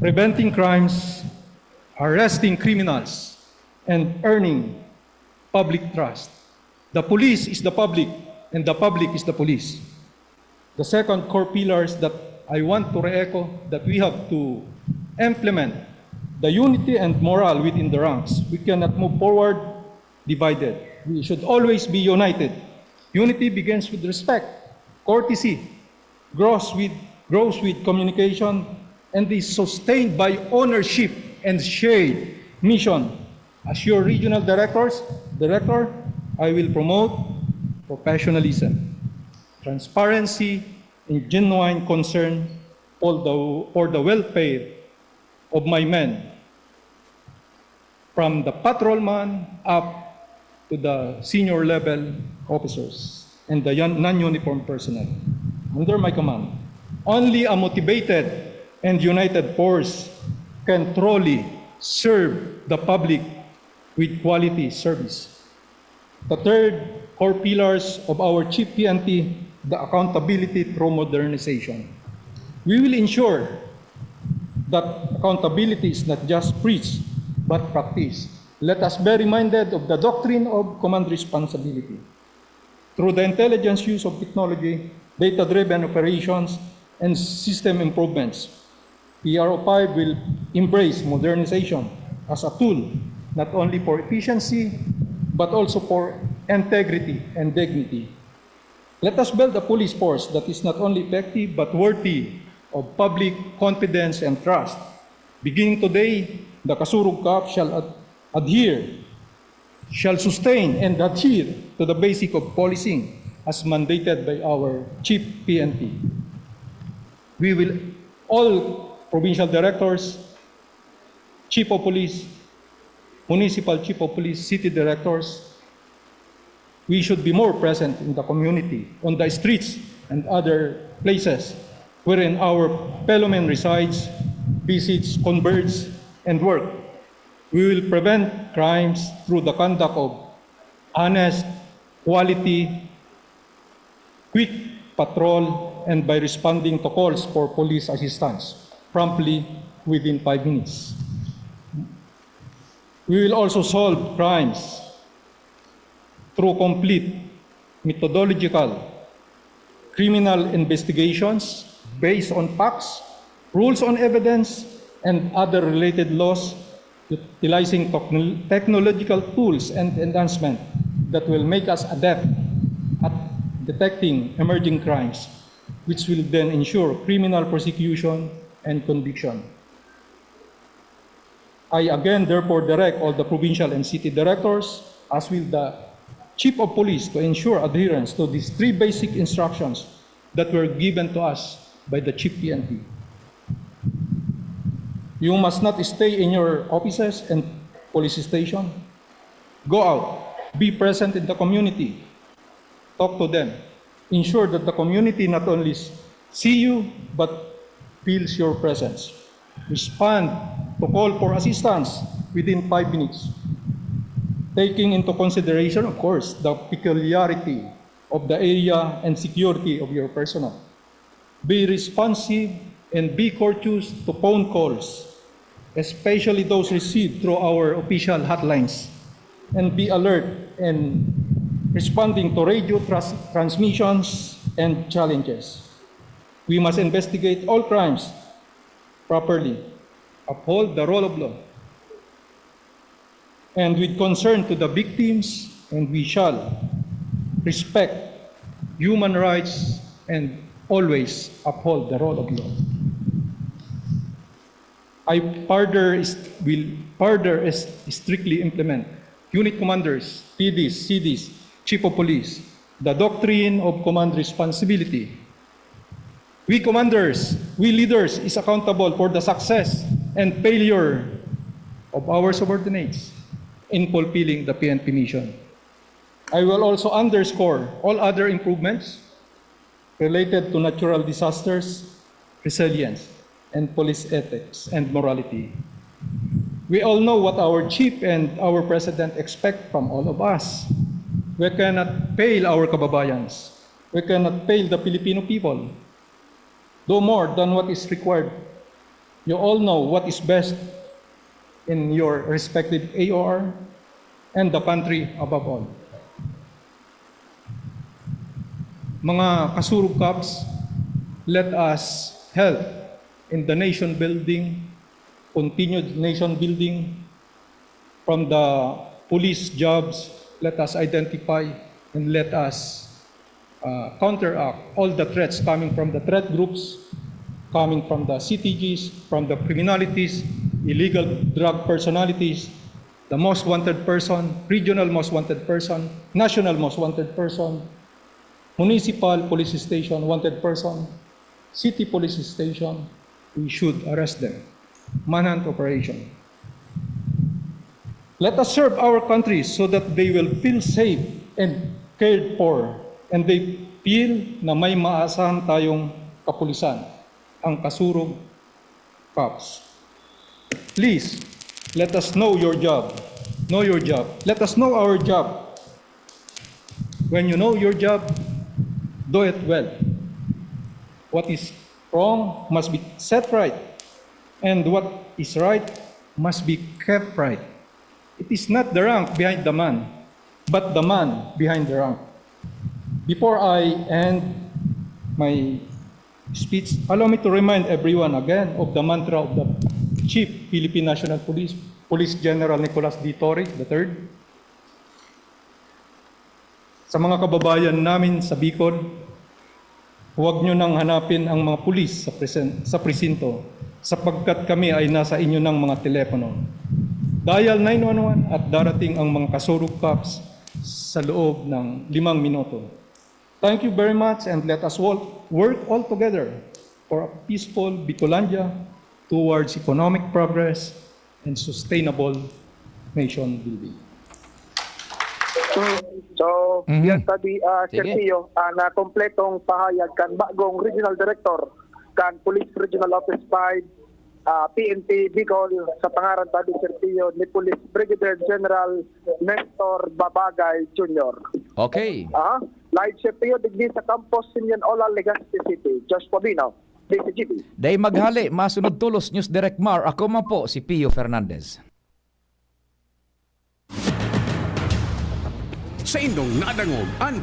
[SPEAKER 1] preventing crimes, arresting criminals, and earning public trust. The police is the public, and the public is the police. The second core pillars that I want to re-echo that we have to implement the unity and morale within the ranks. We cannot move forward divided. We should always be united. Unity begins with respect, courtesy, grows with communication, and is sustained by ownership and shared mission. As your regional director, I will promote professionalism, transparency, and genuine concern for the welfare of my men, from the patrolman up to the senior level officers and the non-uniformed personnel under my command. Only a motivated and united force can truly serve the public with quality service. The third core pillars of our Chief PNP, the accountability through modernization. We will ensure that accountability is not just preached, but practiced. Let us be reminded of the doctrine of command responsibility. Through the intelligence use of technology, data-driven operations, and system improvements, PRO5 will embrace modernization as a tool not only for efficiency, but also for integrity and dignity. Let us build a police force that is not only effective, but worthy of public confidence and trust. Beginning today, the Kasurug Cup shall sustain and adhere to the basic of policing as mandated by our Chief PNP. We will, all provincial directors, Chief of Police, Municipal Chief of Police, City Directors, we should be more present in the community, on the streets and other places wherein our fellow men resides, visits, converts, and work. We will prevent crimes through the conduct of honest, quality, quick patrol, and by responding to calls for police assistance promptly within 5 minutes. We will also solve crimes through complete methodological criminal investigations based on facts, rules on evidence, and other related laws, utilizing technological tools and enhancement that will make us adept at detecting emerging crimes, which will then ensure criminal prosecution and conviction. I again therefore direct all the provincial and city directors, as will the Chief of Police, to ensure adherence to these 3 basic instructions that were given to us by the Chief PNP. You must not stay in your offices and police station. Go out, be present in the community, talk to them. Ensure that the community not only see you, but feels your presence. Respond to call for assistance within 5 minutes. Taking into consideration, of course, the peculiarity of the area and security of your personnel. Be responsive and be courteous to phone calls, especially those received through our official hotlines, and be alert in responding to radio transmissions and challenges. We must investigate all crimes properly, uphold the rule of law, and with concern to the victims, and we shall respect human rights and always uphold the rule of law. I will further strictly implement unit commanders, PDs, CDs, Chief of Police, the doctrine of command responsibility. We commanders, we leaders is accountable for the success and failure of our subordinates in fulfilling the PNP mission. I will also underscore all other improvements related to natural disasters, resilience, and police ethics and morality. We all know what our chief and our president expect from all of us. We cannot fail our kababayans. We cannot fail the Filipino people. Do more than what is required. You all know what is best in your respective AOR and the country above all. Mga Kasurug Cups, let us help in the nation building, continued nation building. From the police jobs, let us identify and let us counteract all the threats coming from the threat groups, coming from the CTGs, from the criminalities, illegal drug personalities, the most wanted person, regional most wanted person, national most wanted person, municipal police station wanted person, city police station. We should arrest them. Manhunt operation. Let us serve our country so that they will feel safe and cared for, and they feel na may maasahan tayong kapulisan, ang kasurog cops. Please, let us know your job. Know your job. Let us know our job. When you know your job, do it well. What is wrong must be set right, and what is right must be kept right. It is not the rank behind the man, but the man behind the rank. Before I end my speech, allow me to remind everyone again of the mantra of the Chief Philippine National Police, Police General Nicolas D. Torre III. Sa mga kababayan namin sa Bicol, huwag nyo nang hanapin ang mga pulis sa presinto sapagkat kami ay nasa inyo ng mga telepono. Dial 911 at darating ang mga kasurog cops sa loob ng 5 minuto. Thank you very much, and let us work all together for a peaceful Bicolandia towards economic progress and sustainable nation building.
[SPEAKER 6] So, yan tadi
[SPEAKER 2] Sige.
[SPEAKER 6] Sergio, na kompletong pahayag kan bagong Regional Director kan Police Regional Office 5 PNP Bicol sa pangaran tadi Sergio ni Police Brigadier General Nestor Babagay Jr.
[SPEAKER 2] Okay.
[SPEAKER 6] Live Sergio digdi sa campus Sinian Ola, Legazpi City. Josh Pobino, DCGP.
[SPEAKER 2] Day maghali, masunod tulos News Direct Mar. Ako man po si Pio Fernandez.
[SPEAKER 27] Sa indong nadangog ang